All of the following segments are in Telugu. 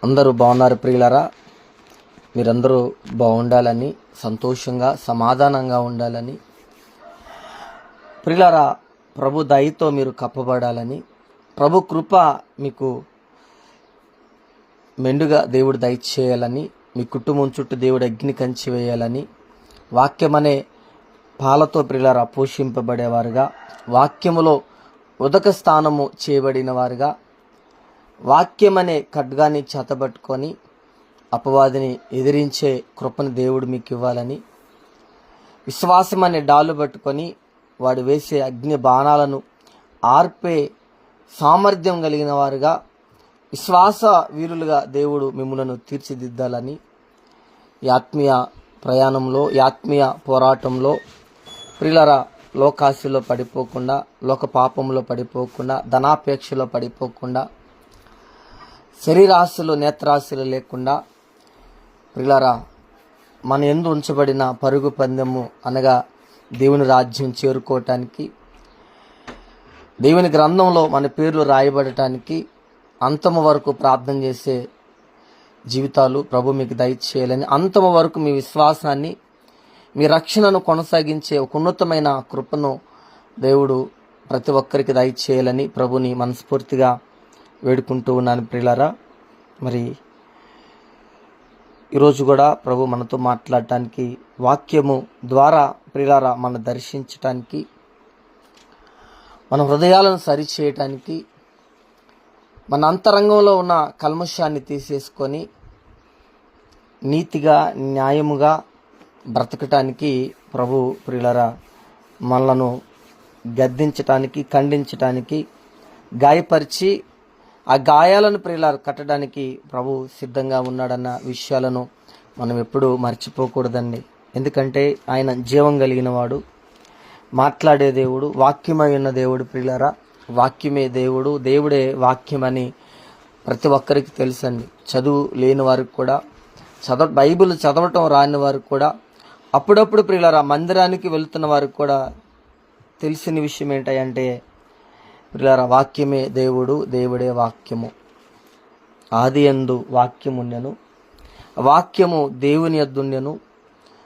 అందరూ బాగున్నారు ప్రియులారా. మీరందరూ బాగుండాలని, సంతోషంగా సమాధానంగా ఉండాలని, ప్రియులారా ప్రభు దయతో మీరు కప్పబడాలని, ప్రభు కృప మీకు మెండుగా దేవుడు దయచేయాలని, మీ కుటుంబం చుట్టూ దేవుడు అగ్ని కంచి వేయాలని, వాక్యమనే పాలతో ప్రియులారా పోషింపబడేవారుగా, వాక్యములో ఉదక స్థానము చేయబడిన వారుగా, వాక్యమనే ఖడ్గాన్ని చేతబట్టుకొని అపవాదిని ఎదిరించే కృపను దేవుడు మీకు ఇవ్వాలని, విశ్వాసం అనే డాలు పట్టుకొని వాడు వేసే అగ్ని బాణాలను ఆర్పే సామర్థ్యం కలిగిన వారుగా, విశ్వాస వీరులుగా దేవుడు మిమ్మలను తీర్చిదిద్దాలని, ఈ ఆత్మీయ ప్రయాణంలో, ఈ ఆత్మీయ పోరాటంలో ప్రియులారా లోకాశలో పడిపోకుండా, లోక పాపంలో పడిపోకుండా, ధనాపేక్షలో పడిపోకుండా, శరీరాశలు నేత్రాశలు లేకుండా ప్రియులారా మన యందు ఉంచబడిన పరుగు పందెము అనగా దేవుని రాజ్యం చేరుకోవటానికి, దేవుని గ్రంథంలో మన పేర్లు రాయబడటానికి అంతము వరకు ప్రార్థన చేసే జీవితాలు ప్రభు మీకు దయచేయాలని, అంతము వరకు మీ విశ్వాసాన్ని, మీ రక్షణను కొనసాగించే ఒక ఉన్నతమైన కృపను దేవుడు ప్రతి ఒక్కరికి దయచేయాలని ప్రభుని మనస్ఫూర్తిగా వేడుకుంటూ ఉన్నాను ప్రియులారా. మరి ఈరోజు కూడా ప్రభు మనతో మాట్లాడటానికి, వాక్యము ద్వారా ప్రియులారా మన దర్శించటానికి, మన హృదయాలను సరిచేయటానికి, మన అంతరంగంలో ఉన్న కల్మషాన్ని తీసేసుకొని నీతిగా న్యాయముగా బ్రతకటానికి ప్రభు ప్రియులారా మనలను గద్దించటానికి, ఖండించటానికి, గాయపరిచి ఆ గాయాలను ప్రియులారా కట్టడానికి ప్రభు సిద్ధంగా ఉన్నాడన్న విషయాలను మనం ఎప్పుడూ మర్చిపోకూడదండి. ఎందుకంటే ఆయన జీవం కలిగిన వాడు, మాట్లాడే దేవుడు, వాక్యమై ఉన్న దేవుడు ప్రియులారా. వాక్యమే దేవుడు, దేవుడే వాక్యమని ప్రతి ఒక్కరికి తెలుసండి. చదువు లేని వారికి కూడా, బైబిల్ చదవటం రాని వారికి కూడా, అప్పుడప్పుడు ప్రియులారా మందిరానికి వెళ్తున్న వారికి కూడా తెలిసిన విషయం ఏంటంటే ప్రియులారా వాక్యమే దేవుడు, దేవుడే వాక్యము. ఆది యందు వాక్యముండెను, వాక్యము దేవుని యొద్దుండెను,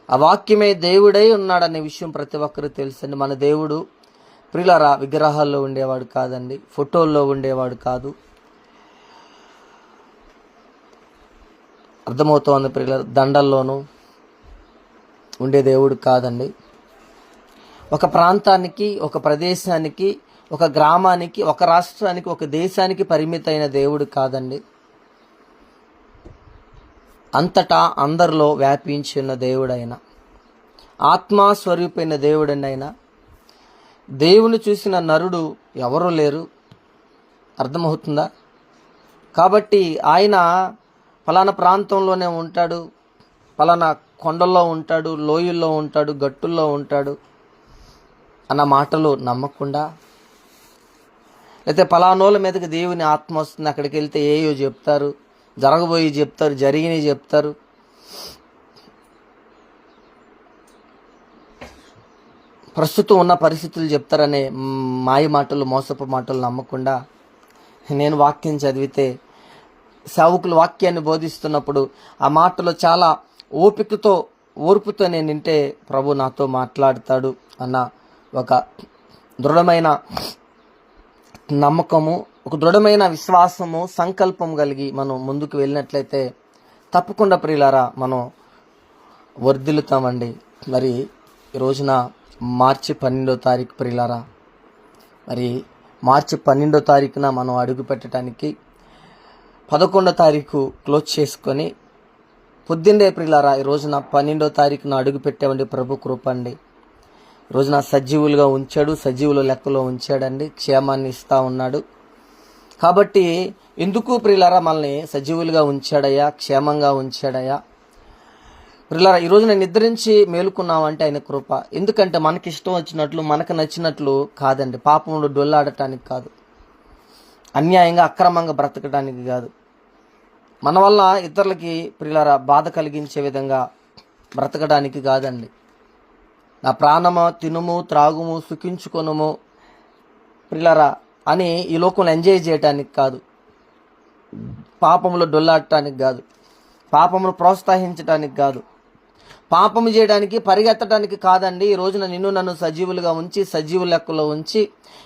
ఆ వాక్యమే దేవుడై ఉన్నాడనే విషయం ప్రతి ఒక్కరు తెలుసండి. మన దేవుడు ప్రియులారా విగ్రహాల్లో ఉండేవాడు కాదండి, ఫోటోల్లో ఉండేవాడు కాదు. అర్థమవుతోంది ప్రియులారా, దండల్లోనూ ఉండే దేవుడు కాదండి. ఒక ప్రాంతానికి, ఒక ప్రదేశానికి, ఒక గ్రామానికి, ఒక రాష్ట్రానికి, ఒక దేశానికి పరిమితమైన దేవుడు కాదండి. అంతటా అందరిలో వ్యాపించిన దేవుడైన, ఆత్మస్వరూపైన దేవుడైన దేవుని చూసిన నరుడు ఎవరూ లేరు. అర్థమవుతుందా? కాబట్టి ఆయన ఫలానా ప్రాంతంలోనే ఉంటాడు, ఫలానా కొండల్లో ఉంటాడు, లోయల్లో ఉంటాడు, గట్టుల్లో ఉంటాడు అన్న మాటలు నమ్మకుండా, లేకపోతే ఫలానోళ్ళ మీదకి దేవుని ఆత్మ వస్తుంది, అక్కడికి వెళ్తే ఏయో చెప్తారు, జరగబోయి చెప్తారు, జరిగినవి చెప్తారు, ప్రస్తుతం ఉన్న పరిస్థితులు చెప్తారనే మాయ మాటలు, మోసపు మాటలు నమ్మకుండా, నేను వాక్యం చదివితే, సేవకులు వాక్యాన్ని బోధిస్తున్నప్పుడు ఆ మాటలు చాలా ఓర్పుతో నేను వింటే ప్రభు నాతో మాట్లాడతాడు అన్న ఒక దృఢమైన నమ్మకము, ఒక దృఢమైన విశ్వాసము, సంకల్పం కలిగి మనం ముందుకు వెళ్ళినట్లయితే తప్పకుండా ప్రియులారా మనం వర్ధిల్లుతామండి. మరి ఈ రోజున మార్చి 12వ తారీఖు ప్రియులారా, మరి మార్చి 12వ తారీఖున మనం అడుగు పెట్టడానికి 11వ తారీఖు క్లోజ్ చేసుకొని పొద్దున్నే ప్రియులారా ఈ రోజున 12వ తారీఖున అడుగు పెట్టామండి. ప్రభు కృప అండి. రోజున సజీవులుగా ఉంచాడు, సజీవుల లెక్కలో ఉంచాడండి, క్షేమాన్ని ఇస్తా ఉన్నాడు. కాబట్టి ఎందుకు ప్రియులారా మనల్ని సజీవులుగా ఉంచాడయ్యా, క్షేమంగా ఉంచాడయ్యా ప్రియులారా, ఈ రోజున నిద్రించి మేలుకున్నామంటే ఆయన కృప. ఎందుకంటే మనకి ఇష్టం వచ్చినట్లు, మనకు నచ్చినట్లు కాదండి. పాపంలో డొల్లాడటానికి కాదు, అన్యాయంగా అక్రమంగా బ్రతకడానికి కాదు, మన వల్ల ఇతరులకి ప్రియులారా బాధ కలిగించే విధంగా బ్రతకడానికి కాదండి. నా ప్రాణమా తినుము, త్రాగుము, సుఖించుకొనుము ప్రియులారా అని ఈ లోకంలో ఎంజాయ్ చేయడానికి కాదు, పాపములో డొల్లాడటానికి కాదు, పాపమును ప్రోత్సహించడానికి కాదు, పాపము చేయడానికి పరిగెత్తడానికి కాదండి. ఈ రోజున నిన్ను నన్ను సజీవులుగా ఉంచి, సజీవుల లెక్కలో ఉంచి,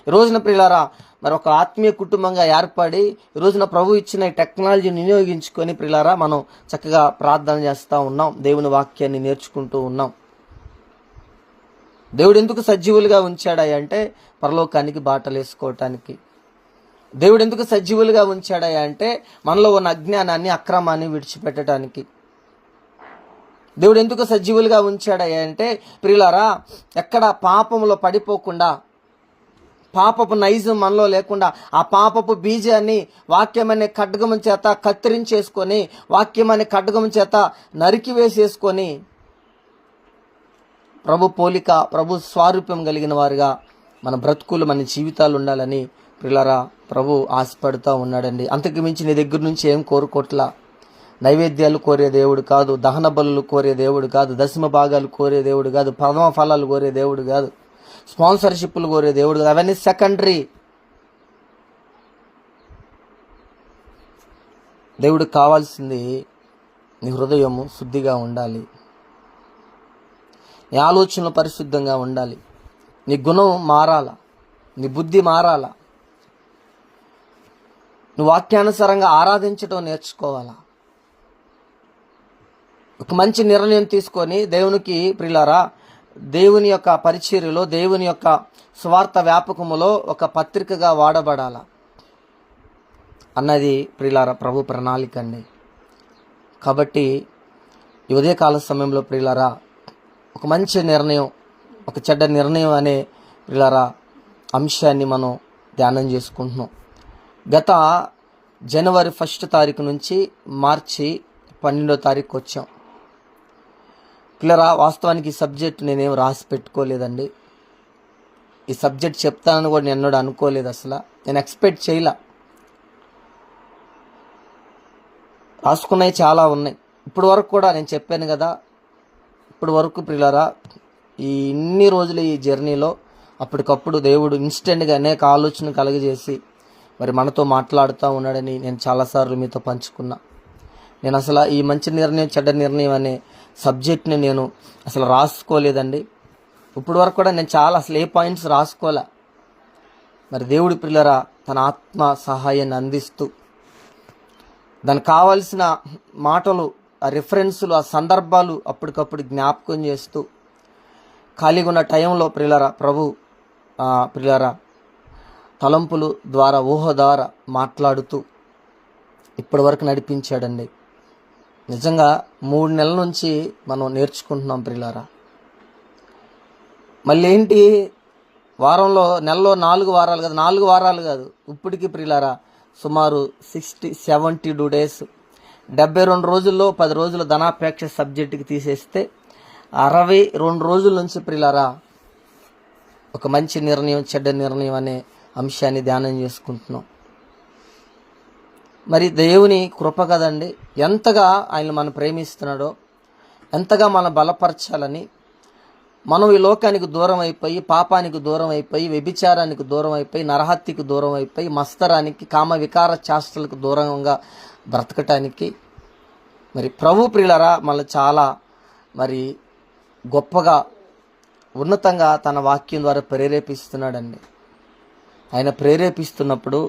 ఈ రోజున ప్రియులారా మరి ఒక ఆత్మీయ కుటుంబంగా ఏర్పడి, ఈ రోజున ప్రభు ఇచ్చిన ఈ టెక్నాలజీని వినియోగించుకొని ప్రియులారా మనం చక్కగా ప్రార్థన చేస్తూ ఉన్నాం, దేవుని వాక్యాన్ని నేర్చుకుంటూ ఉన్నాం. దేవుడు ఎందుకు సజీవులుగా ఉంచాడా అంటే పరలోకానికి బాటలు వేసుకోవటానికి. దేవుడు ఎందుకు సజీవులుగా ఉంచాడా అంటే మనలో ఉన్న అజ్ఞానాన్ని, అక్రమాన్ని విడిచిపెట్టడానికి. దేవుడు ఎందుకు సజీవులుగా ఉంచాడా అంటే ప్రియులారా ఎక్కడ పాపములో పడిపోకుండా, పాపపు నైజం మనలో లేకుండా, ఆ పాపపు బీజాన్ని వాక్యం అనే ఖడ్గము చేత కత్తిరించేసుకొని, వాక్యం అనే ఖడ్గము చేత నరికి వేసేసుకొని ప్రభు పోలిక, ప్రభు స్వారూప్యం కలిగిన వారుగా మన బ్రతుకులు, మన జీవితాలు ఉండాలని ప్రియులారా ప్రభు ఆశపడుతూ ఉన్నాడండి. అంతకు మించి నీ దగ్గర నుంచి ఏం కోరుకోట్లా. నైవేద్యాలు కోరే దేవుడు కాదు, దహన బలులు కోరే దేవుడు కాదు, దశమ భాగాలు కోరే దేవుడు కాదు, ప్రథమ ఫలాలు కోరే దేవుడు కాదు, స్పాన్సర్షిప్లు కోరే దేవుడు కాదు. అవన్నీ సెకండరీ. దేవుడికి కావాల్సింది నీ హృదయము శుద్ధిగా ఉండాలి, నీ ఆలోచనలు పరిశుద్ధంగా ఉండాలి, నీ గుణం మారాల, నీ బుద్ధి మారాల, నువ్వు వాక్యానుసారంగా ఆరాధించడం నేర్చుకోవాలా. ఒక మంచి నిర్ణయం తీసుకొని దేవునికి ప్రియులారా దేవుని యొక్క పరిచర్యలో, దేవుని యొక్క స్వార్థ వ్యాపకములో ఒక పత్రికగా వాడబడాల అన్నది ప్రియులారా ప్రభు ప్రణాళిక అండి. కాబట్టి ఈ ఉదయకాల సమయంలో ప్రియులారా ఒక మంచి నిర్ణయం, ఒక చెడ్డ నిర్ణయం అనే ప్రియులారా అంశాన్ని మనం ధ్యానం చేసుకుంటున్నాం. గత జనవరి 1 తారీఖు నుంచి మార్చి 12వ తారీఖు వచ్చాం. పిల్లరా వాస్తవానికి ఈ సబ్జెక్ట్ నేనేం రాసి పెట్టుకోలేదండి. ఈ సబ్జెక్ట్ చెప్తానని కూడా నేను ఎన్నడూ అనుకోలేదు. అసలు నేను ఎక్స్పెక్ట్ చేయలే. రాసుకున్నవి చాలా ఉన్నాయి. ఇప్పుడు వరకు కూడా నేను చెప్పాను కదా, ఇప్పుడు వరకు ప్రియులారా ఈ ఇన్ని రోజులు ఈ జర్నీలో అప్పటికప్పుడు దేవుడు ఇన్స్టెంట్గా అనేక ఆలోచన కలుగజేసి మరి మనతో మాట్లాడుతూ ఉన్నాడని నేను చాలాసార్లు మీతో పంచుకున్నా. నేను అసలు ఈ మంచి నిర్ణయం, చెడ్డ నిర్ణయం అనే సబ్జెక్ట్ని నేను అసలు రాసుకోలేదండి. ఇప్పుడు వరకు కూడా నేను అసలు ఏ పాయింట్స్ రాసుకోలే. మరి దేవుడి ప్రియులారా తన ఆత్మ సహాయాన్ని అందిస్తూ దానికి కావాల్సిన మాటలు, ఆ రిఫరెన్సులు, ఆ సందర్భాలు అప్పటికప్పుడు జ్ఞాపకం చేస్తూ ఖాళీగా ఉన్న టైంలో ప్రియులారా ప్రభు ప్రియులారా తలంపులు ద్వారా, ఊహ ద్వారా మాట్లాడుతూ ఇప్పటి వరకు నడిపించాడండి. నిజంగా 3 నెలల నుంచి మనం నేర్చుకుంటున్నాం ప్రియులారా. మళ్ళీ ఏంటి వారంలో, నెలలో 4 వారాలు కాదు, 4 వారాలు కాదు, ఇప్పటికీ ప్రియులారా సుమారు 60-72 డేస్, 72 రోజుల్లో 10 రోజులు ధనాపేక్ష సబ్జెక్టుకి తీసేస్తే 62 రోజుల నుంచి ప్రియులారా ఒక మంచి నిర్ణయం, చెడ్డ నిర్ణయం అనే అంశాన్ని ధ్యానం చేసుకుంటున్నాం. మరి దేవుని కృప కదండి, ఎంతగా ఆయన మనం ప్రేమిస్తున్నాడో, ఎంతగా మనం బలపరచాలని మనం ఈ లోకానికి దూరం అయిపోయి, పాపానికి దూరం అయిపోయి, వ్యభిచారానికి దూరం అయిపోయి, నరహత్యకు దూరం అయిపోయి, మస్తరానికి, కామ వికార చేష్టలకు దూరంగా బ్రతకటానికి మరి ప్రభు ప్రియులారా మళ్ళీ చాలా మరి గొప్పగా, ఉన్నతంగా తన వాక్యం ద్వారా ప్రేరేపిస్తున్నాడండి. ఆయన ప్రేరేపిస్తున్నప్పుడు,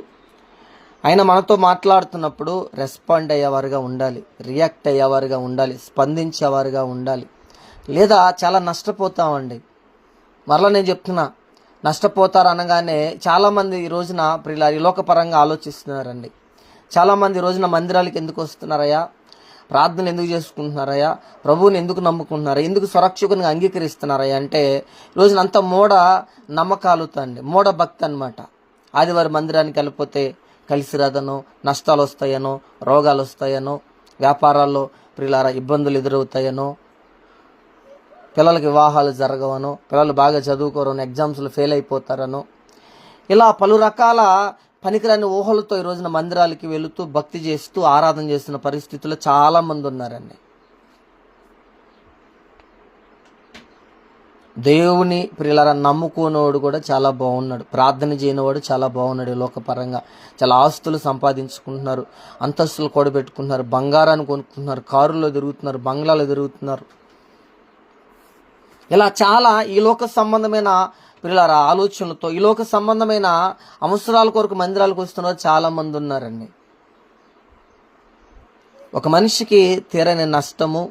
ఆయన మనతో మాట్లాడుతున్నప్పుడు రెస్పాండ్ అయ్యేవారుగా ఉండాలి, రియాక్ట్ అయ్యేవారుగా ఉండాలి, స్పందించేవారుగా ఉండాలి. లేదా చాలా నష్టపోతామండి. మరలా నేను చెప్తున్నా, నష్టపోతారు అనగానే చాలామంది ఈ రోజున ఈ లోకపరంగా ఆలోచిస్తున్నారండి. చాలామంది ఈ రోజున మందిరాలకు ఎందుకు వస్తున్నారయ్యా, ప్రార్థనలు ఎందుకు చేసుకుంటున్నారయ్యా, ప్రభువుని ఎందుకు నమ్ముకుంటున్నారా, ఎందుకు సురక్షకునిగా అంగీకరిస్తున్నారయ్యా అంటే రోజున అంత మూఢ నమ్మకాలుతో అండి, మూఢ భక్తి అనమాట. ఆదివారం మందిరానికి వెళ్ళిపోతే కలిసి రాదనో, నష్టాలు వస్తాయనో, రోగాలు వస్తాయనో, వ్యాపారాల్లో ప్రియులారా ఇబ్బందులు ఎదురవుతాయనో, పిల్లలకి వివాహాలు జరగవనో, పిల్లలు బాగా చదువుకోరనో, ఎగ్జామ్స్లో ఫెయిల్ అయిపోతారనో, ఇలా పలు రకాల పనికిరాని ఊహలతో ఈ రోజున మందిరాలకి వెళుతూ భక్తి చేస్తూ ఆరాధన చేస్తున్న పరిస్థితుల్లో చాలామంది ఉన్నారండి. దేవుని ప్రియులారా నమ్ముకునేవాడు కూడా చాలా బాగున్నాడు, ప్రార్థన చేయనివాడు చాలా బాగున్నాడు. లోకపరంగా చాలా ఆస్తులు సంపాదించుకుంటున్నారు, అంతస్తులు కూడబెట్టుకుంటున్నారు, బంగారాన్ని కొనుక్కుంటున్నారు, కారుల్లో తిరుగుతున్నారు, బంగ్లాలో తిరుగుతున్నారు. ఇలా చాలా ఈ లోక సంబంధమైన ప్రియులారా ఆలోచనలతో ఈ లోక సంబంధమైన అవసరాల కొరకు మందిరాలకు వస్తున్నారు చాలా మంది ఉన్నారండి. ఒక మనిషికి తీరని నష్టము,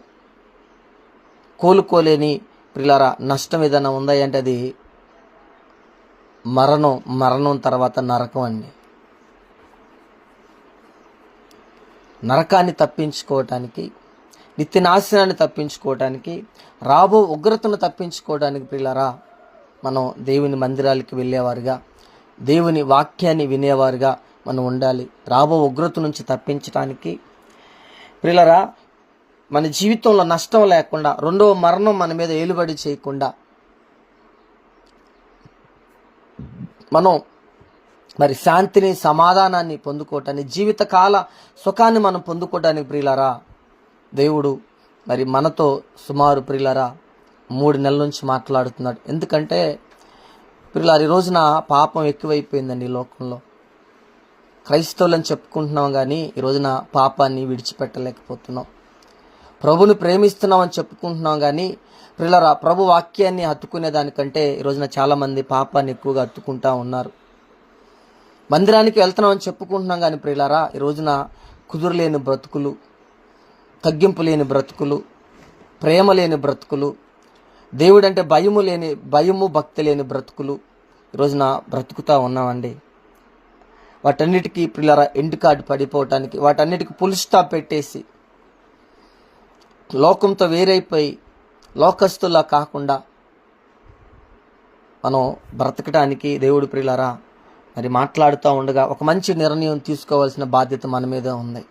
కోలుకోలేని ప్రియులారా నష్టం ఏదైనా ఉందా అంటే అది మరణం తర్వాత నరకం అండి. నరకాన్ని తప్పించుకోవటానికి, నిత్య నాశనాన్ని తప్పించుకోవటానికి, రాబో ఉగ్రతను తప్పించుకోవడానికి ప్రియులారా మనం దేవుని మందిరాలకి వెళ్ళేవారుగా, దేవుని వాక్యాన్ని వినేవారుగా మనం ఉండాలి. రాబో ఉగ్రత నుంచి తప్పించడానికి ప్రియులారా మన జీవితంలో నష్టం లేకుండా, రెండవ మరణం మన మీద ఏలుబడి చేయకుండా మనం మరి శాంతిని, సమాధానాన్ని పొందుకోవటానికి, జీవితకాల సుఖాన్ని మనం పొందుకోవటానికి ప్రియులారా దేవుడు మరి మనతో సుమారు ప్రియులారా 3 నెలల నుంచి మాట్లాడుతున్నాడు. ఎందుకంటే ప్రియులారా ఈ రోజున పాపం ఎక్కువైపోయిందండి ఈ లోకంలో. క్రైస్తవులని చెప్పుకుంటున్నాం కానీ ఈ రోజున పాపాన్ని విడిచిపెట్టలేకపోతున్నాం. ప్రభుని ప్రేమిస్తున్నామని చెప్పుకుంటున్నాం కానీ ప్రియులారా ప్రభు వాక్యాన్ని హత్తుకునే దానికంటే ఈ రోజున చాలామంది పాపాన్ని ఎక్కువగా హత్తుకుంటా ఉన్నారు. మందిరానికి వెళ్తున్నామని చెప్పుకుంటున్నాం కానీ ప్రియులారా ఈ రోజున కుదురులేని బ్రతుకులు, తగ్గింపు లేని బ్రతుకులు, ప్రేమ లేని బ్రతుకులు, దేవుడంటే భయము భక్తి లేని బ్రతుకులు ఈ రోజున బ్రతుకుతూ ఉన్నామండి. వాటన్నిటికీ ప్రియులారా ఎండ్ కార్డు పడిపోవటానికి, వాటన్నిటికీ ఫుల్ స్టాప్ పెట్టేసి లోకంతో వేరైపోయి లోకస్తులా కాకుండా మనం బ్రతకటానికి దేవుడు ప్రియులారా మరి మాట్లాడుతూ ఉండగా ఒక మంచి నిర్ణయం తీసుకోవాల్సిన బాధ్యత మన మీద ఉంది.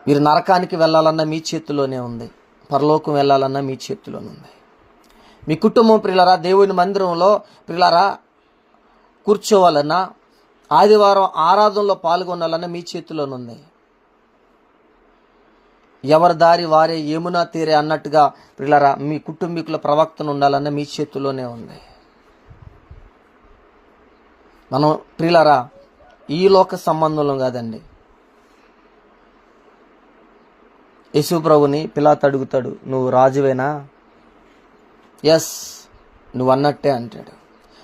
మీరు నరకానికి వెళ్ళాలన్నా మీ చేతిలోనే ఉంది, పరలోకం వెళ్ళాలన్నా మీ చేతిలోనే ఉంది. మీ కుటుంబం ప్రియులారా దేవుని మందిరంలో ప్రియులారా కూర్చోవాలన్నా, ఆదివారం ఆరాధనలో పాల్గొనాలన్నా మీ చేతిలోనే ఉంది. ఎవరి దారి వారే యమునా తీరే అన్నట్టుగా ప్రియులారా మీ కుటుంబీకుల ప్రవక్తను ఉండాలన్న మీ చేతుల్లోనే ఉంది. మనం ప్రియులారా ఈ లోక సంబంధంలో కాదండి. యేసు ప్రభుని పిలాతు అడుగుతాడు, నువ్వు రాజువేనా? ఎస్, నువ్వు అన్నట్టే అంటాడు.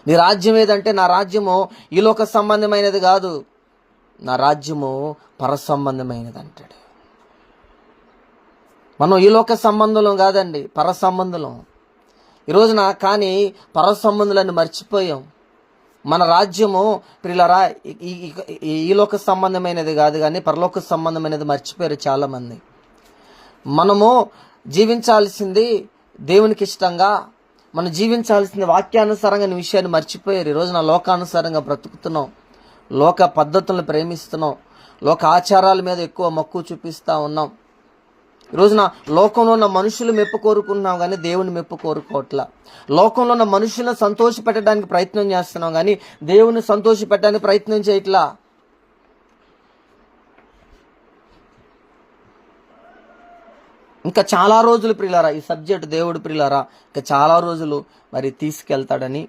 నీ రాజ్యం ఏదంటే, నా రాజ్యము ఈ లోక సంబంధమైనది కాదు, నా రాజ్యము పర సంబంధమైనది అంటాడు. మనం ఈ లోక సంబంధంలో కాదండి, పర సంబంధంలో ఈ రోజున. కానీ పర సంబంధులను మర్చిపోయాం. మన రాజ్యము ప్రియులారా ఈ లోక సంబంధమైనది కాదు కానీ పరలోక సంబంధమైనది మర్చిపోయారు చాలామంది. మనము జీవించాల్సింది దేవునికి ఇష్టంగా, మనం జీవించాల్సింది వాక్యానుసారంగా విషయాన్ని మర్చిపోయారు. ఈ రోజున లోకానుసారంగా బ్రతుకుతున్నాం, లోక పద్ధతులను ప్రేమిస్తున్నాం, లోక ఆచారాల మీద ఎక్కువ మక్కువ చూపిస్తూ ఉన్నాం. ఈ రోజున లోకంలో ఉన్న మనుషులు మెప్పు కోరుకుంటున్నాం కానీ దేవుని మెప్పు కోరుకోవట్లా. లోకంలో ఉన్న మనుషులను సంతోష పెట్టడానికి ప్రయత్నం చేస్తున్నాం కానీ దేవుని సంతోష పెట్టడానికి ప్రయత్నం చేయట్లా. ఇంకా చాలా రోజులు ప్రియులారా ఈ సబ్జెక్ట్ దేవుడు ప్రియులారా ఇంకా చాలా రోజులు మరి తీసుకెళ్తాడని,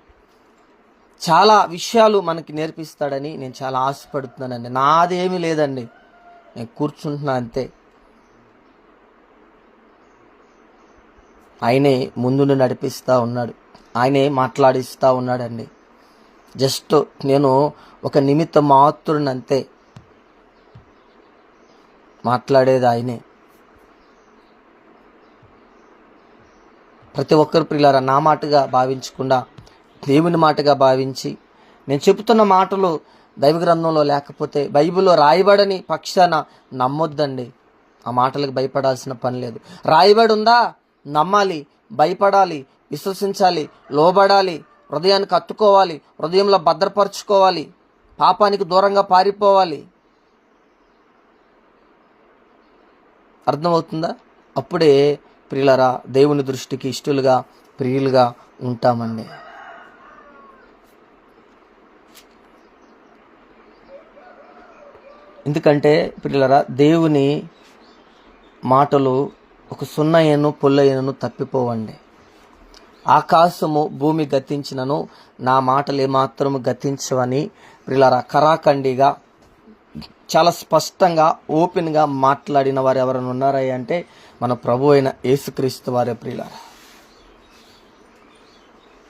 చాలా విషయాలు మనకి నేర్పిస్తాడని నేను చాలా ఆశపడుతున్నానండి. నాదేమీ లేదండి, నేను కూర్చుంటున్నా అంతే. ఆయనే ముందుండి నడిపిస్తూ ఉన్నాడు, ఆయనే మాట్లాడిస్తూ ఉన్నాడండి. జస్ట్ నేను ఒక నిమిత్త మాత్రుడిని అంతే, మాట్లాడేది ఆయనే. ప్రతి ఒక్కరు ప్రియులారా నా మాటగా భావించకుండా దేవుని మాటగా భావించి, నేను చెబుతున్న మాటలు దైవ గ్రంథంలో లేకపోతే బైబిల్లో రాయబడని పక్షాన నమ్మొద్దండి. ఆ మాటలకు భయపడాల్సిన పని లేదు. రాయబడి ఉందా, నమ్మాలి, భయపడాలి, విశ్వసించాలి, లోబడాలి, హృదయానికి హత్తుకోవాలి, హృదయంలో భద్రపరచుకోవాలి, పాపానికి దూరంగా పారిపోవాలి. అర్థమవుతుందా? అప్పుడే ప్రియులరా దేవుని దృష్టికి ఇష్టలుగా ప్రియులుగా ఉంటామండి. ఎందుకంటే ప్రియులరా దేవుని మాటలు ఒక సున్నయ్యను పొల్లయ్యను తప్పిపోవండి. ఆకాశము భూమి గతించినను నా మాటలు ఏమాత్రము గతించవని ప్రియులారా ఖరాఖండిగా చాలా స్పష్టంగా ఓపెన్గా మాట్లాడిన వారు ఎవరైనా ఉన్నారా అంటే మన ప్రభు అయిన యేసుక్రీస్తు వారే ప్రియులారా.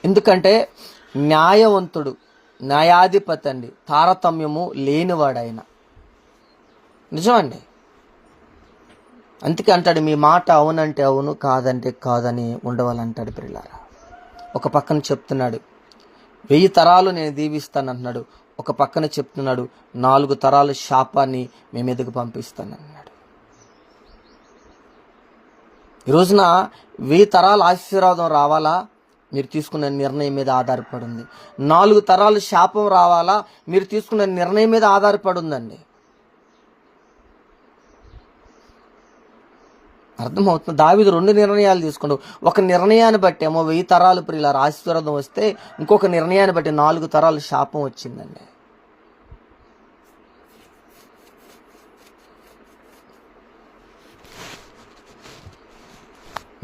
ఎందుకంటే న్యాయవంతుడు, న్యాయాధిపతి అండి, తారతమ్యము లేనివాడాయన. నిజమండి. అందుకే అంటాడు, మీ మాట అవునంటే అవును, కాదంటే కాదని ఉండవాలంటాడు ప్రియులారా. ఒక పక్కన చెప్తున్నాడు 1000 తరాలు నేను దీవిస్తానంటున్నాడు. ఒక పక్కన చెప్తున్నాడు 4 తరాలు శాపాన్ని మేము ఎదుగు పంపిస్తానన్నాడు. ఈ రోజున 1000 తరాల ఆశీర్వాదం రావాలా, మీరు తీసుకున్న నిర్ణయం మీద ఆధారపడి ఉంది. 4 తరాలు శాపం రావాలా, మీరు తీసుకున్న నిర్ణయం మీద ఆధారపడి ఉందండి. అర్థమవుతుంది. దావీదు 2 నిర్ణయాలు తీసుకుంటూ, ఒక నిర్ణయాన్ని బట్టి ఏమో 1000 తరాలు ప్రియులారా ఆశీర్వాదం వస్తే, ఇంకొక నిర్ణయాన్ని బట్టి 4 తరాలు శాపం వచ్చిందండి.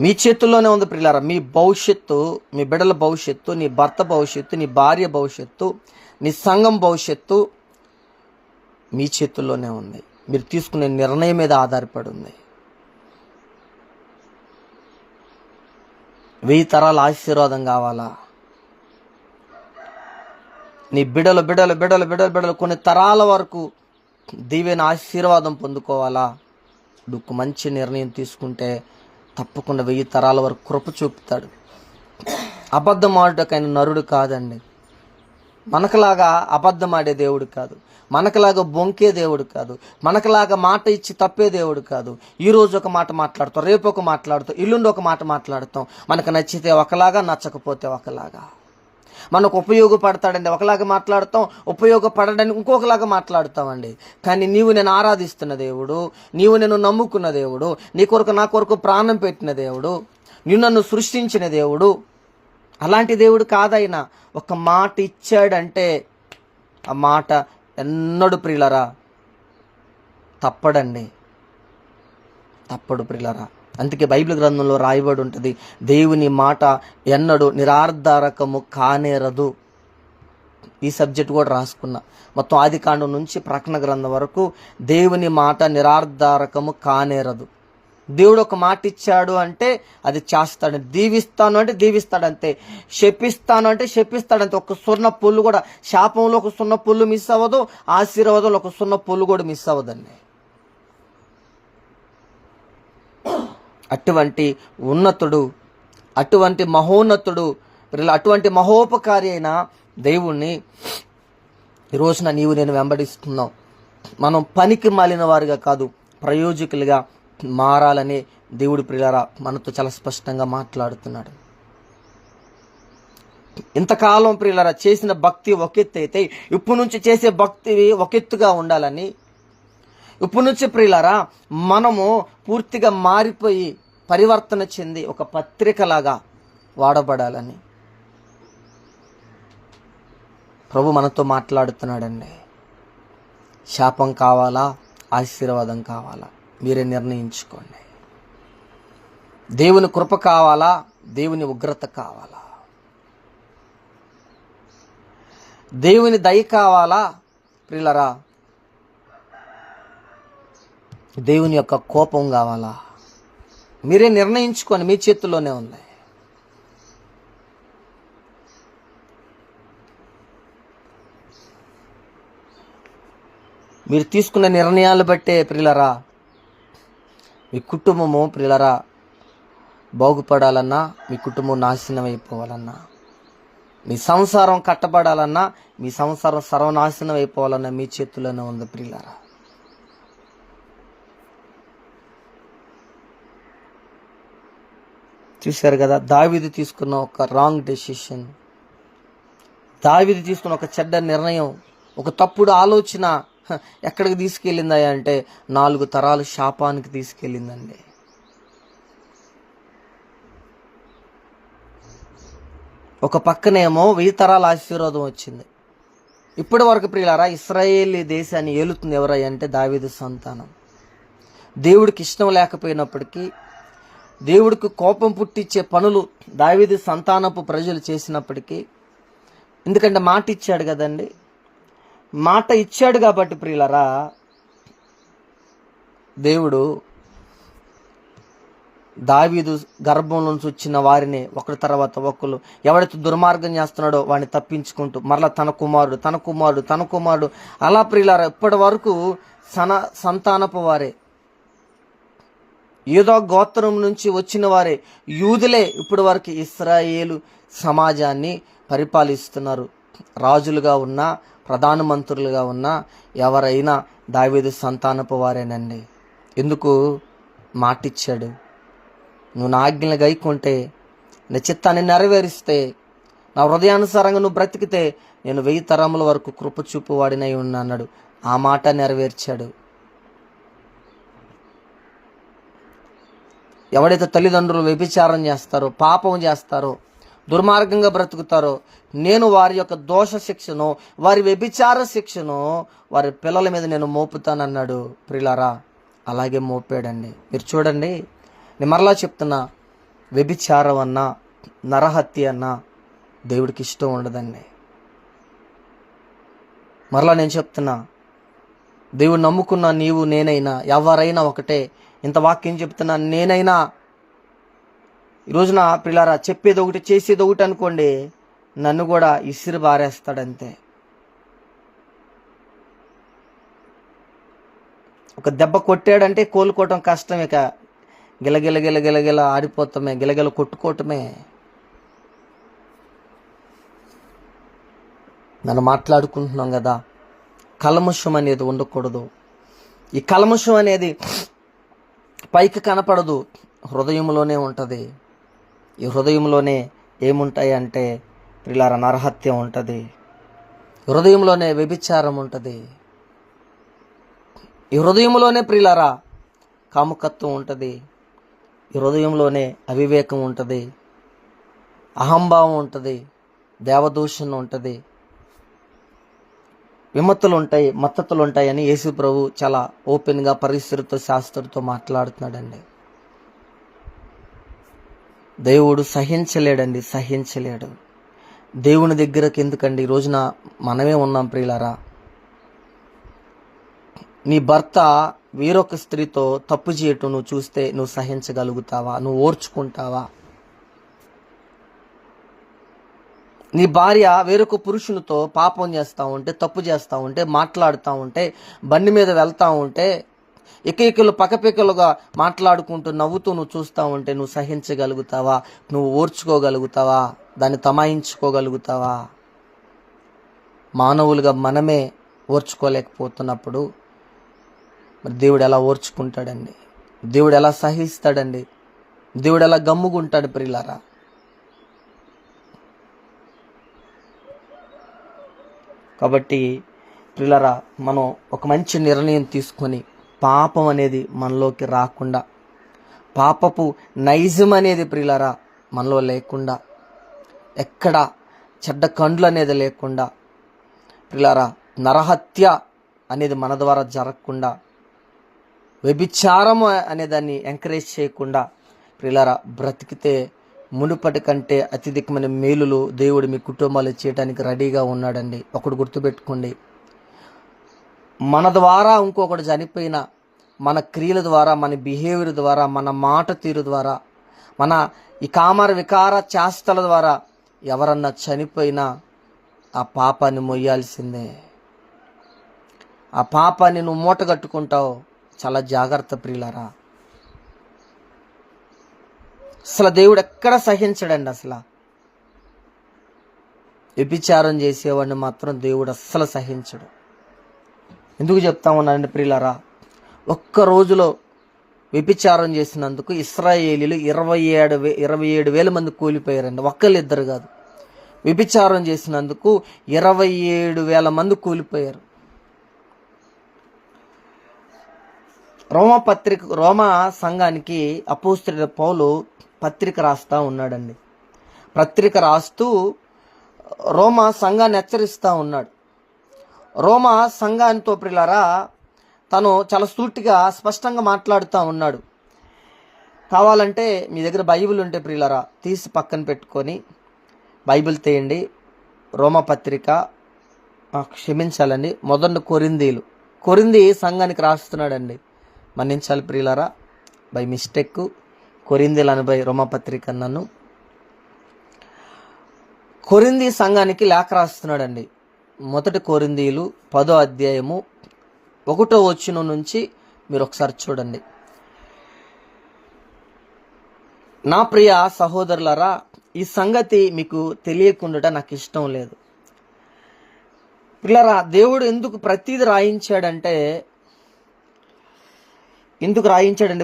మీ చేతుల్లోనే ఉంది ప్రియులారా. మీ భవిష్యత్తు, మీ బిడ్డల భవిష్యత్తు, నీ భర్త భవిష్యత్తు, నీ భార్య భవిష్యత్తు, నీ సంఘం భవిష్యత్తు మీ చేతుల్లోనే ఉంది. మీరు తీసుకునే నిర్ణయం మీద ఆధారపడి ఉంది. 1000 తరాల ఆశీర్వాదం కావాలా, నీ బిడ్డలు బిడ్డలు బిడ్డలు బిడ్డలు బిడ్డలు కొన్ని తరాల వరకు దీవెన ఆశీర్వాదం పొందుకోవాలా, నువ్వు మంచి నిర్ణయం తీసుకుంటే తప్పకుండా 1000 తరాల వరకు కృప చూపుతాడు. అబద్ధం ఆడుటకైన నరుడు కాదండి. మనకులాగా అబద్ధం ఆడే దేవుడు కాదు, మనకులాగా బొంకే దేవుడు కాదు, మనకులాగా మాట ఇచ్చి తప్పే దేవుడు కాదు. ఈరోజు ఒక మాట మాట్లాడుతాం, రేపు ఒక మాట్లాడుతాం, ఎల్లుండి ఒక మాట మాట్లాడుతాం. మనకు నచ్చితే ఒకలాగా, నచ్చకపోతే ఒకలాగా. మనకు ఉపయోగపడతాడండి ఒకలాగా మాట్లాడతాం, ఉపయోగపడడానికి ఇంకొకలాగా మాట్లాడుతామండి. కానీ నీవు నేను ఆరాధిస్తున్న దేవుడు, నీవు నేను నమ్ముకున్న దేవుడు, నీ కొరకు నా కొరకు ప్రాణం పెట్టిన దేవుడు, నీవు నన్ను సృష్టించిన దేవుడు, అలాంటి దేవుడు కాదైనా. ఒక మాట ఇచ్చాడంటే ఆ మాట ఎన్నడు ప్రియులరా తప్పడండి, తప్పడు ప్రియులరా. అందుకే బైబిల్ గ్రంథంలో రాయబడి ఉంటుంది, దేవుని మాట ఎన్నడు నిరాధారకము కానేరదు. ఈ సబ్జెక్ట్ కూడా రాసుకున్నా. మొత్తం ఆదికాండం నుంచి ప్రకటన గ్రంథం వరకు దేవుని మాట నిరాధారకము కానేరదు. దేవుడు ఒక మాట ఇచ్చాడు అంటే అది చేస్తాడు. దీవిస్తాను అంటే దీవిస్తాడంతే, శపిస్తాను అంటే శపిస్తాడంతే. ఒక సున్న పుల్లు కూడా, శాపంలో ఒక సున్న పుల్లు మిస్ అవ్వదు, ఆశీర్వాదంలో ఒక సున్న పుల్లు కూడా మిస్ అవ్వదండి. అటువంటి ఉన్నతుడు, అటువంటి మహోన్నతుడు, అటువంటి మహోపకారి అయిన దేవుణ్ణి ఈ రోజున నీవు నేను వెంబడిస్తున్నాం. మనం పనికి మాలిన వారిగా కాదు, ప్రయోజకులుగా మారాలని దేవుడు ప్రియులారా మనతో చాలా స్పష్టంగా మాట్లాడుతున్నాడు. ఇంతకాలం ప్రియులారా చేసిన భక్తి ఒక ఎత్తు అయితే, ఇప్పుడు నుంచి చేసే భక్తి ఒక ఎత్తుగా ఉండాలని, ఇప్పుడు నుంచి ప్రియులారా మనము పూర్తిగా మారిపోయి పరివర్తన చెంది ఒక పత్రికలాగా వాడబడాలని ప్రభు మనతో మాట్లాడుతున్నాడండి. శాపం కావాలా, ఆశీర్వాదం కావాలా, మీరే నిర్ణయించుకోండి. దేవుని కృప కావాలా, దేవుని ఉగ్రత కావాలా, దేవుని దయ కావాలా ప్రియులరా, దేవుని యొక్క కోపం కావాలా, మీరే నిర్ణయించుకొని, మీ చేతుల్లోనే ఉంది. మీరు తీసుకున్న నిర్ణయాలు బట్టే ప్రియులరా మీ కుటుంబము ప్రియులరా బాగుపడాలన్నా, మీ కుటుంబం నాశనం అయిపోవాలన్నా, మీ సంసారం కట్టబడాలన్నా, మీ సంసారం సర్వనాశనం అయిపోవాలన్నా మీ చేతుల్లోనే ఉంది ప్రియులరా. చూశారు కదా, దావీదు తీసుకున్న ఒక రాంగ్ డెసిషన్, దావీదు తీసుకున్న ఒక చెడ్డ నిర్ణయం, ఒక తప్పుడు ఆలోచన ఎక్కడికి తీసుకెళ్ళిందా అంటే 4 తరాలు శాపానికి తీసుకెళ్ళిందండి. ఒక పక్కనేమో 1000 తరాల ఆశీర్వాదం వచ్చింది. ఇప్పటి వరకు ప్రియులారా ఇశ్రాయేలీ దేశాన్ని ఏలుతుంది ఎవరై అంటే దావీదు సంతానం. దేవుడికి ఇష్టం లేకపోయినప్పటికీ, దేవుడికి కోపం పుట్టించే పనులు దావీదు సంతానపు ప్రజలు చేసినప్పటికీ, ఎందుకంటే మాట ఇచ్చాడు కదండి, మాట ఇచ్చాడు కాబట్టి ప్రియులరా దేవుడు దావీదు గర్భం నుంచి వచ్చిన వారిని ఒకరి తర్వాత ఒకరు ఎవడైతే దుర్మార్గం చేస్తున్నాడో వాడిని తప్పించుకుంటూ మరలా తన కుమారుడు అలా ప్రియులారా ఇప్పటి వరకు సంతానపు వారే, యూదా గోత్రం నుంచి వచ్చిన వారే, యూదులే ఇప్పటి వరకు ఇశ్రాయేలు సమాజాన్ని పరిపాలిస్తున్నారు. రాజులుగా ఉన్నా ప్రధానమంత్రులుగా ఉన్నా ఎవరైనా దావీదు సంతానపు వారేనండి. ఎందుకు? మాటిచ్చాడు. నువ్వు నా ఆజ్ఞలు గైకుంటే, నా చిత్తాన్ని నెరవేరిస్తే, నా హృదయానుసారంగా నువ్వు బ్రతికితే నేను 1000 తరముల వరకు కృప చూపు వాడినై ఉన్నా అన్నాడు. ఆ మాట నెరవేర్చాడు. ఎవడైతే తల్లిదండ్రులు వ్యభిచారం చేస్తారో, పాపం చేస్తారో, దుర్మార్గంగా బ్రతుకుతారో, నేను వారి యొక్క దోష శిక్షను, వారి వ్యభిచార శిక్షను వారి పిల్లల మీద నేను మోపుతానన్నాడు. ప్రియులారా అలాగే మోపాడండి. మీరు చూడండి, నేను మరలా చెప్తున్నా, వ్యభిచారం అన్నా నరహత్య అన్నా దేవుడికి ఇష్టం ఉండదండి. మరలా నేను చెప్తున్నా, దేవుడు నమ్ముకున్న నీవు నేనైనా ఎవరైనా ఒకటే. ఇంత వాక్యం చెప్తున్నా, నేనైనా ఈ రోజున పిల్లారా చెప్పేది ఒకటి చేసేది ఒకటి అనుకోండి, నన్ను కూడా ఇసిరి బారేస్తాడంతే. ఒక దెబ్బ కొట్టాడంటే కోలుకోవటం కష్టం. ఇక గిలగిల ఆడిపోతామే, గిలగిల కొట్టుకోవటమే. నన్ను మాట్లాడుకుంటున్నాం కదా, కల్మషం అనేది ఉండకూడదు. ఈ కల్మషం అనేది పైకి కనపడదు, హృదయంలోనే ఉంటుంది. ఈ హృదయంలోనే ఏముంటాయి అంటే ప్రియులారా నరహత్యం ఉంటుంది, హృదయంలోనే వ్యభిచారం ఉంటుంది, ఈ హృదయంలోనే ప్రియులారా కాముకత్వం ఉంటుంది, ఈ హృదయంలోనే అవివేకం ఉంటుంది, అహంభావం ఉంటుంది, దేవదూషణ ఉంటుంది, విమత్తులు ఉంటాయి, మత్తతులు ఉంటాయి అని యేసు ప్రభు చాలా ఓపెన్గా పరిస్థితితో శాస్త్రంతో మాట్లాడుతున్నాడండి. దేవుడు సహించలేడు. దేవుని దగ్గరకు ఎందుకండి? ఈ రోజున మనమే ఉన్నాం ప్రియులారా. నీ భర్త వేరొక స్త్రీతో తప్పు చేయటం నువ్వు చూస్తే నువ్వు సహించగలుగుతావా? నువ్వు ఓర్చుకుంటావా? నీ భార్య వేరొక పురుషునితో పాపం చేస్తూ ఉంటే, తప్పు చేస్తూ ఉంటే, మాట్లాడుతూ ఉంటే, బండి మీద వెళ్తూ ఉంటే, ఎకైకలు పకపెకలుగా మాట్లాడుకుంటూ నవ్వుతూ నువ్వు చూస్తూ ఉంటే నువ్వు సహించగలుగుతావా? నువ్వు ఓర్చుకోగలుగుతావా? దాన్ని తమాయించుకోగలుగుతావా? మానవులుగా మనమే ఓర్చుకోలేకపోతున్నప్పుడు మరి దేవుడు ఎలా ఓర్చుకుంటాడండి? దేవుడు ఎలా సహిస్తాడండి? దేవుడు ఎలా గమ్ముగుంటాడు ప్రియులారా? కాబట్టి ప్రియులారా మనం ఒక మంచి నిర్ణయం తీసుకొని పాపం అనేది మనలోకి రాకుండా, పాపపు నైజం అనేది ప్రియులారా మనలో లేకుండా, ఎక్కడ చెడ్డ కండ్లు అనేది లేకుండా, ప్రియులారా నరహత్య అనేది మన ద్వారా జరగకుండా, వ్యభిచారం అనే దాన్ని ఎంకరేజ్ చేయకుండా ప్రియులారా బ్రతికితే మునుపటి కంటే అత్యధికమైన మేలులు దేవుడు మీ కుటుంబాలు చేయడానికి రెడీగా ఉన్నాడండి. ఒకడు గుర్తుపెట్టుకోండి, మన ద్వారా ఇంకొకటి చనిపోయినా, మన క్రియల ద్వారా, మన బిహేవియర్ ద్వారా, మన మాట తీరు ద్వారా, మన ఈ కామర వికార చేష్టల ద్వారా ఎవరన్నా చనిపోయినా ఆ పాపాన్ని మొయ్యాల్సిందే. ఆ పాపాన్ని నువ్వు మూట కట్టుకుంటావు. చాలా జాగ్రత్త ప్రియులారా. అసలు దేవుడు ఎక్కడ సహించడండి. అసలు వ్యభిచారం చేసేవాడిని మాత్రం దేవుడు అస్సలు సహించడు. ఎందుకు చెప్తా ఉన్నానండి ప్రియులారా, ఒక్క రోజులో వ్యభిచారం చేసినందుకు ఇశ్రాయేలీలు 27,000 మంది కూలిపోయారండి. ఒక్కళ్ళు ఇద్దరు కాదు, వ్యభిచారం చేసినందుకు 27,000 మంది కూలిపోయారు. రోమా సంఘానికి అపోస్తలుడైన పౌలు పత్రిక రాస్తా ఉన్నాడండి. పత్రిక రాస్తూ రోమా సంఘాన్ని హెచ్చరిస్తూ ఉన్నాడు. రోమా సంఘానితో ప్రియులారా తను చాలా సూటిగా స్పష్టంగా మాట్లాడుతూ ఉన్నాడు. కావాలంటే మీ దగ్గర బైబిల్ ఉంటే ప్రియులారా తీసి పక్కన పెట్టుకొని బైబిల్ తీయండి. రోమపత్రిక క్షమించాలండి, మొదటి కొరింది సంఘానికి రాస్తున్నాడండి. మన్నించాలి ప్రియులారా, బై మిస్టేక్ కొరిందీలు అనబై రోమపత్రిక అన్నాను. కొరింది సంఘానికి లేఖ రాస్తున్నాడండి. మొదటి కొరిందీలు 10వ అధ్యాయము 1వ వచనం నుంచి మీరు ఒకసారి చూడండి. నా ప్రియ సహోదరులారా, ఈ సంగతి మీకు తెలియకుండా నాకు ఇష్టం లేదు. పిల్లరా, దేవుడు ఎందుకు ప్రతిదీ రాయించాడంటే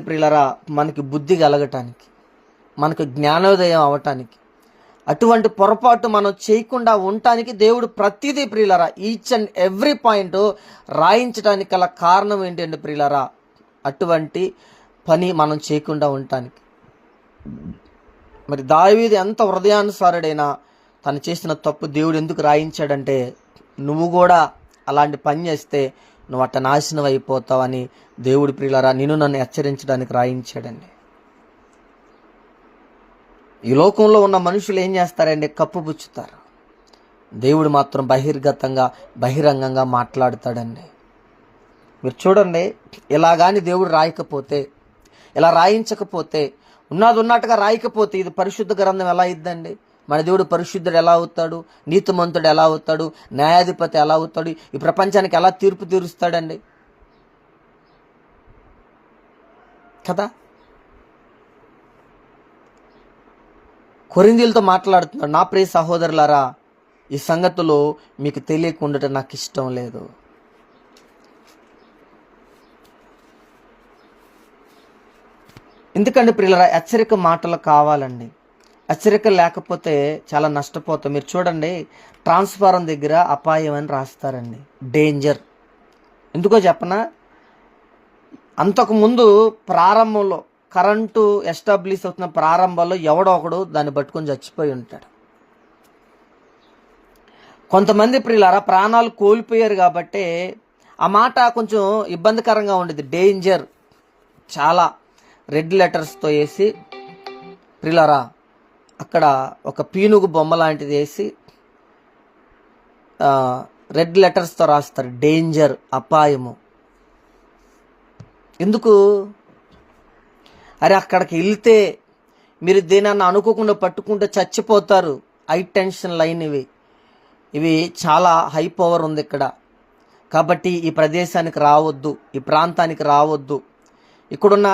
ప్రియులరా, మనకి బుద్ధి కలగటానికి, మనకు జ్ఞానోదయం అవటానికి, అటువంటి పొరపాటు మనం చేయకుండా ఉండటానికి దేవుడు ప్రతిదీ ప్రియులరా ఈచ్ అండ్ ఎవ్రీ పాయింట్ రాయించడానికి గల కారణం ఏంటంటే ప్రియులరా, అటువంటి పని మనం చేయకుండా ఉండటానికి. మరి దావీదు ఎంత హృదయానుసారుడైనా తను చేసిన తప్పు దేవుడు ఎందుకు రాయించాడంటే, నువ్వు కూడా అలాంటి పని చేస్తే నువ్వు అట్ట నాశనం అయిపోతావని దేవుడు ప్రియులారా నన్ను హెచ్చరించడానికి రాయించాడండి. ఈ లోకంలో ఉన్న మనుషులు ఏం చేస్తారండి? కప్పుపుచ్చుతారు. దేవుడు మాత్రం బహిరంగంగా మాట్లాడతాడండి. మీరు చూడండి, ఇలా కానీ దేవుడు రాయకపోతే, ఇలా రాయించకపోతే, ఉన్నట్టుగా రాయకపోతే ఇది పరిశుద్ధ గ్రంథం ఎలా ఇద్దండి? మన దేవుడు పరిశుద్ధుడు ఎలా అవుతాడు? నీతిమంతుడు ఎలా అవుతాడు? న్యాయాధిపతి ఎలా అవుతాడు? ఈ ప్రపంచానికి ఎలా తీర్పు తీరుస్తాడండి కదా? కొరింథీయులతో మాట్లాడుతున్నాడు, నా ప్రియ సహోదరులారా, ఈ సంగతులు మీకు తెలియకుండా నాకు ఇష్టం లేదు. ఎందుకంటే ప్రియులారా, హెచ్చరిక మాటలు కావాలండి. హెచ్చరిక లేకపోతే చాలా నష్టపోతాం. మీరు చూడండి, ట్రాన్స్ఫారం దగ్గర అపాయం అని రాస్తారండి, డేంజర్. ఎందుకో చెప్పనా? అంతకుముందు ప్రారంభంలో కరెంటు ఎస్టాబ్లిష్ అవుతున్న ప్రారంభంలో ఎవడో ఒకడు దాన్ని పట్టుకొని చచ్చిపోయి ఉంటాడు. కొంతమంది ప్రియులారా ప్రాణాలు కోల్పోయారు కాబట్టి ఆ మాట కొంచెం ఇబ్బందికరంగా ఉండేది. డేంజర్ చాలా రెడ్ లెటర్స్తో వేసి ప్రియులారా అక్కడ ఒక పీనుగు బొమ్మ లాంటిది వేసి రెడ్ లెటర్స్తో రాస్తారు, డేంజర్, అపాయము. ఎందుకు? అరే అక్కడికి వెళ్తే మీరు దేనన్నా అనుకోకుండా పట్టుకుంటే చచ్చిపోతారు. హై టెన్షన్ లైన్ ఇవి చాలా హై పవర్ ఉంది ఇక్కడ. కాబట్టి ఈ ప్రదేశానికి రావద్దు, ఈ ప్రాంతానికి రావద్దు, ఇక్కడున్న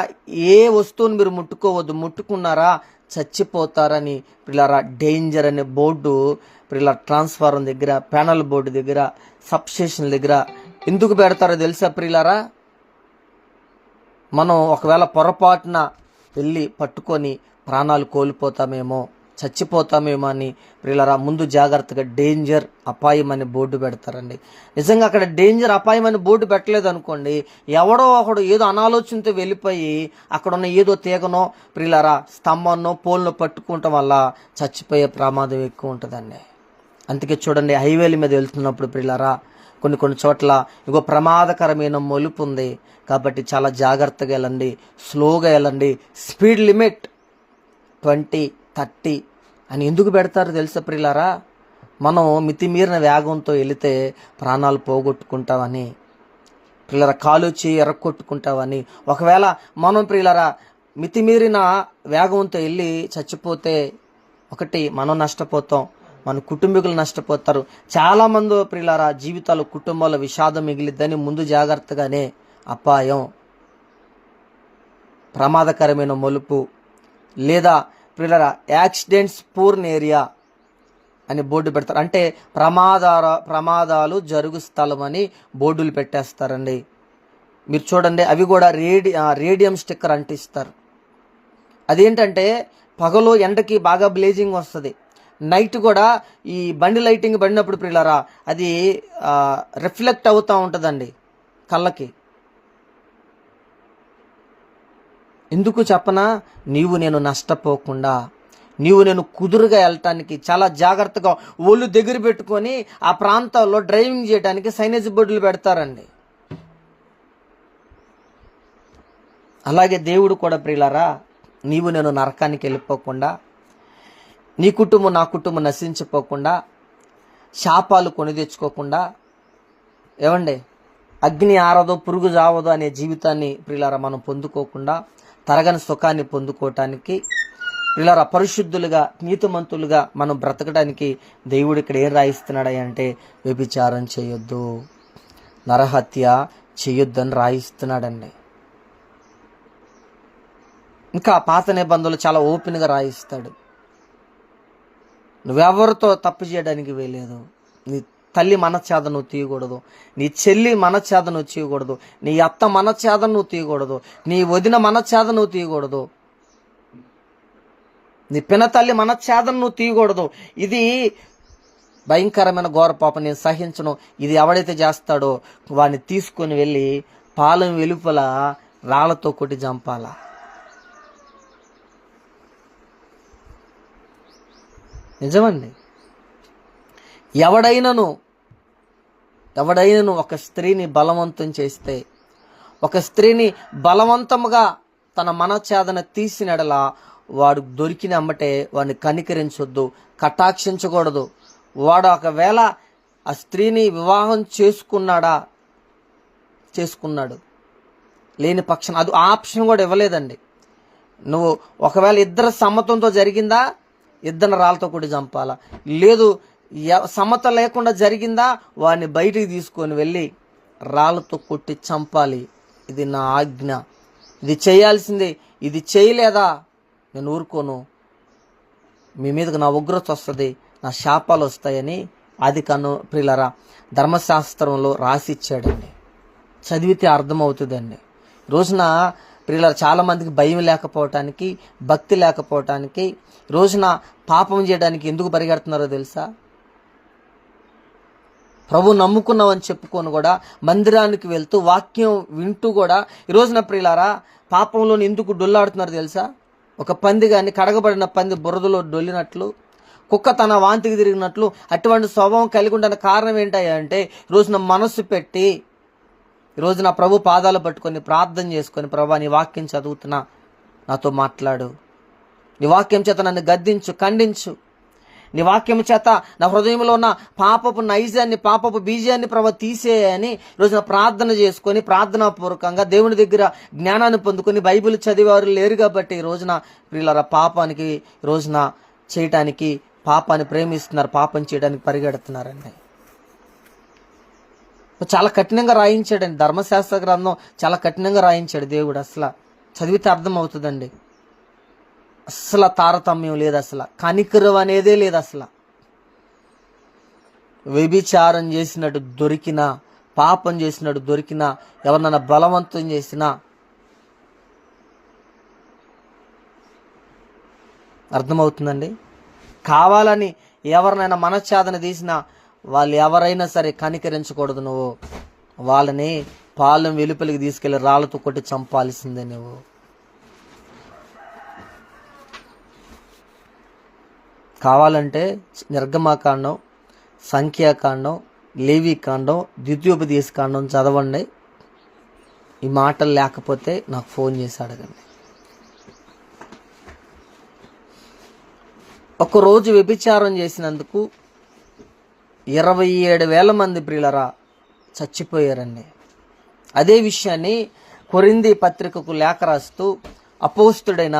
ఏ వస్తువుని మీరు ముట్టుకోవద్దు, ముట్టుకున్నారా చచ్చిపోతారని ప్రియులారా డేంజర్ అనే బోర్డు ప్రియులారా ట్రాన్స్ఫారం దగ్గర, ప్యానల్ బోర్డు దగ్గర, సబ్స్టేషన్ దగ్గర ఎందుకు పెడతారో తెలుసా ప్రియులారా? మనం ఒకవేళ పొరపాటున వెళ్ళి పట్టుకొని ప్రాణాలు కోల్పోతామేమో, చచ్చిపోతామేమో అని ప్రియులారా ముందు జాగ్రత్తగా డేంజర్, అపాయం అని బోర్డు పెడతారండి. నిజంగా అక్కడ డేంజర్, అపాయం అని బోర్డు పెట్టలేదు అనుకోండి, ఎవడో ఒకడు ఏదో అనాలోచనతో వెళ్ళిపోయి అక్కడ ఉన్న ఏదో తీగనో ప్రియులారా స్తంభంనో పోల్నో పట్టుకోవటం వల్ల చచ్చిపోయే ప్రమాదం ఎక్కువ ఉంటుందండి. అందుకే చూడండి, హైవేల మీద వెళ్తున్నప్పుడు ప్రియులారా కొన్ని చోట్ల ఇంకో ప్రమాదకరమైన మలుపు ఉంది కాబట్టి చాలా జాగ్రత్తగా వెళ్ళండి, స్లోగా వెళ్ళండి. స్పీడ్ లిమిట్ 20, 30 అని ఎందుకు పెడతారు తెలుసా ప్రియులారా? మనం మితిమీరిన వేగంతో వెళితే ప్రాణాలు పోగొట్టుకుంటామని, ప్రియులారా కాలు చేయి ఎరక్కొట్టుకుంటామని. ఒకవేళ మనం ప్రియులారా మితిమీరిన వేగంతో వెళ్ళి చచ్చిపోతే ఒకటి మనం నష్టపోతాం, మన కుటుంబీకులు నష్టపోతారు. చాలామంది ప్రియులారా జీవితాలు, కుటుంబాల విషాదం మిగిలిద్దని ముందు జాగ్రత్తగానే అపాయం, ప్రమాదకరమైన మలుపు, లేదా ప్రియులారా యాక్సిడెంట్స్ పూర్న్ ఏరియా అని బోర్డు పెడతారు. అంటే ప్రమాదాలు జరుగు స్థలం అని బోర్డులు పెట్టేస్తారండి. మీరు చూడండి, అవి కూడా రేడియం స్టిక్కర్ అంటిస్తారు. అదేంటంటే పగలు ఎండకి బాగా బ్లేజింగ్ వస్తుంది, నైట్ కూడా ఈ బండి లైటింగ్ పడినప్పుడు ప్రియులారా అది రిఫ్లెక్ట్ అవుతూ ఉంటుందండి కళ్ళకి. ఎందుకు చెప్పనా? నీవు నేను నష్టపోకుండా, నీవు నేను కుదురుగా వెళ్ళటానికి చాలా జాగ్రత్తగా ఒళ్ళు దగ్గర పెట్టుకొని ఆ ప్రాంతాల్లో డ్రైవింగ్ చేయడానికి సైనేజ్ బోర్డులు పెడతారండి. అలాగే దేవుడు కూడా ప్రియులారా నీవు నేను నరకానికి వెళ్ళిపోకుండా, నీ కుటుంబం నా కుటుంబం నశించిపోకుండా, శాపాలు కొని తెచ్చుకోకుండా, ఏమండి అగ్ని ఆరదో పురుగు జావదో అనే జీవితాన్ని ప్రియులారా మనం పొందుకోకుండా తరగని సుఖాన్ని పొందుకోవటానికి, ప్రియులారా పరిశుద్ధులుగా నీతిమంతులుగా మనం బ్రతకడానికి దేవుడు ఇక్కడ ఏం రాయిస్తున్నాడు అంటే వ్యభిచారం చేయొద్దు, నరహత్య చేయొద్దని రాయిస్తున్నాడండి. ఇంకా పాత నిబంధనలు చాలా ఓపెన్గా రాయిస్తాడు. నువ్వెవరితో తప్పు చేయడానికి వీలేదు. నీ తల్లి మనచేద నువ్వు తీయకూడదు, నీ చెల్లి మనచేద నువ్వు తీయకూడదు, నీ అత్త మనచేద నువ్వు తీయకూడదు, నీ వదిన మనచేద నువ్వు తీయకూడదు, నీ పినతల్లి మనచేదను నువ్వు తీయకూడదు. ఇది భయంకరమైన ఘోర పాపం, నేను సహించను. ఇది ఎవడైతే చేస్తాడో వాడిని తీసుకొని వెళ్ళి పాలెం వెలుపల రాళ్లతో కొట్టి చంపాలా. నిజమండి. ఎవడైనను ఒక స్త్రీని బలవంతం చేస్తే, ఒక స్త్రీని బలవంతముగా తన మనచేదన తీసినడలా వాడు దొరికిన అమ్మటే వాడిని కనికరించొద్దు, కటాక్షించకూడదు. వాడు ఒకవేళ ఆ స్త్రీని వివాహం చేసుకున్నాడు లేని పక్షం అది ఆప్షన్ కూడా ఇవ్వలేదండి. నువ్వు ఒకవేళ ఇద్దరు సమ్మతంతో జరిగిందా, ఇద్దరు రాళ్ళతో కూడా చంపాలా. లేదు సమత లేకుండా జరిగిందా, వాడిని బయటికి తీసుకొని వెళ్ళి రాళ్ళతో కొట్టి చంపాలి. ఇది నా ఆజ్ఞ, ఇది చేయాల్సిందే. ఇది చేయలేదా నేను ఊరుకోను, మీ మీదకి నా ఉగ్రత వస్తుంది, నా శాపాలు వస్తాయని ప్రియులారా ధర్మశాస్త్రంలో రాసిచ్చాడండి. చదివితే అర్థమవుతుందండి. రోజున ప్రియులారా చాలామందికి భయం లేకపోవటానికి, భక్తి లేకపోవటానికి, రోజున పాపం చేయడానికి ఎందుకు పరిగెడుతున్నారో తెలుసా? ప్రభు నమ్ముకున్నామని చెప్పుకొని కూడా మందిరానికి వెళ్తూ వాక్యం వింటూ కూడా ఈ రోజున ప్రియులారా పాపంలోని ఎందుకు డొల్లాడుతున్నారు తెలుసా? ఒక పంది కానీ కడగబడిన పంది బురదలో డొల్లినట్లు, కుక్క తన వాంతికి తిరిగినట్లు అటువంటి స్వభావం కలిగి ఉండని కారణం ఏంటంటే రోజున మనస్సు పెట్టి ఈరోజు నా ప్రభు పాదాలు పట్టుకొని ప్రార్థన చేసుకొని, ప్రభా నీ వాక్యం చదువుతున్నా, నాతో మాట్లాడు, నీ వాక్యం చేత నన్ను గద్దించు, ఖండించు, నీ వాక్యం చేత నా హృదయంలో ఉన్న పాపపు నైజాన్ని, పాపపు బీజాన్ని ప్రభు తీసేయని రోజున ప్రార్థన చేసుకొని, ప్రార్థనాపూర్వకంగా దేవుని దగ్గర జ్ఞానాన్ని పొందుకొని, బైబిల్ చదివేవారు లేరు కాబట్టి ఈ రోజున వీళ్ళ పాపానికి రోజున చేయటానికి, పాపాన్ని ప్రేమిస్తున్నారు, పాపం చేయడానికి పరిగెడుతున్నారండి. చాలా కఠినంగా రాయించాడండి ధర్మశాస్త్ర గ్రంథం, చాలా కఠినంగా రాయించాడు దేవుడు. అసలు చదివితే అర్థం అవుతుందండి. అసలు తారతమ్యం లేదు, అసలు కనికరం అనేదే లేదు. అసలు వ్యభిచారం చేసినట్టు దొరికినా, పాపం చేసినట్టు దొరికినా, ఎవరినైనా బలవంతం చేసినా అర్థమవుతుందండి. కావాలని ఎవరినైనా మనశ్చాదన తీసినా వాళ్ళు ఎవరైనా సరే కనికరించకూడదు. నువ్వు వాళ్ళని పాలెం వెలుపలికి తీసుకెళ్లి రాళ్లతో కొట్టి చంపాల్సిందే. నువ్వు కావాలంటే నిర్గమాకాండం, సంఖ్యాకాండం, లేవీకాండం, ద్వితీయోపదేశకాండం చదవండి. ఈ మాటలు లేకపోతే నాకు ఫోన్ చేసి అడగండి. ఒకరోజు వ్యభిచారం చేసినందుకు 27,000 మంది ప్రియులరా చచ్చిపోయారండి. అదే విషయాన్ని కొరింథీ పత్రికకు లేఖ రాస్తూ అపోస్తుడైన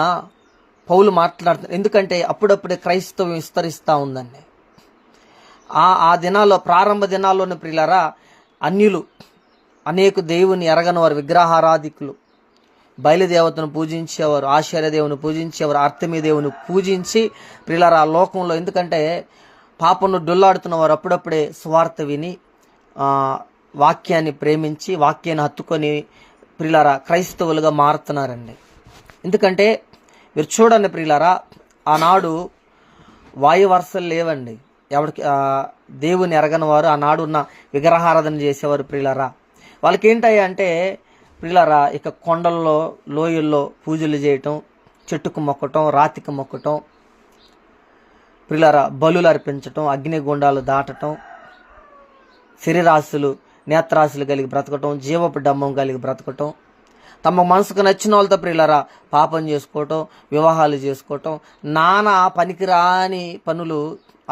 పౌలు మాట్లాడుతున్నారు. ఎందుకంటే అప్పుడప్పుడే క్రైస్తవం విస్తరిస్తూ ఉందండి. ఆ దినాల్లో, ప్రారంభ దినాల్లోని ప్రియులరా అన్యులు, అనేక దేవుని ఎరగని వారు, విగ్రహారాధికులు, బయలుదేవతను పూజించేవారు, ఆశ్చర్యదేవుని పూజించేవారు, అర్తమీ దేవుని పూజించి ప్రియులరా లోకంలో, ఎందుకంటే పాపను డొల్లాడుతున్న వారు అప్పుడప్పుడే సువార్త విని వాక్యాన్ని ప్రేమించి, వాక్యాన్ని హత్తుకొని ప్రియులారా క్రైస్తవులుగా మారుతున్నారండి. ఎందుకంటే మీరు చూడండి ప్రియులారా, ఆనాడు వాయువర్షాలు లేవండి. ఎవరికి దేవుని ఎరగని వారు ఆనాడు ఉన్న విగ్రహారాధన చేసేవారు ప్రియులారా. వాళ్ళకి ఏంటయ్యా అంటే ప్రియులారా, ఇక కొండల్లో, లోయల్లో పూజలు చేయటం, చెట్టుకు మొక్కటం, రాతికి మొక్కటం, ప్రియులారా బలులు అర్పించటం, అగ్నిగుండాలు దాటటం, శరీరాశులు, నేత్రాశులు కలిగి బ్రతకటం, జీవపు డమ్మం కలిగి బ్రతకటం, తమ మనసుకు నచ్చిన వాళ్ళతో ప్రియులారా పాపం చేసుకోవటం, వివాహాలు చేసుకోవటం, నానా పనికిరాని పనులు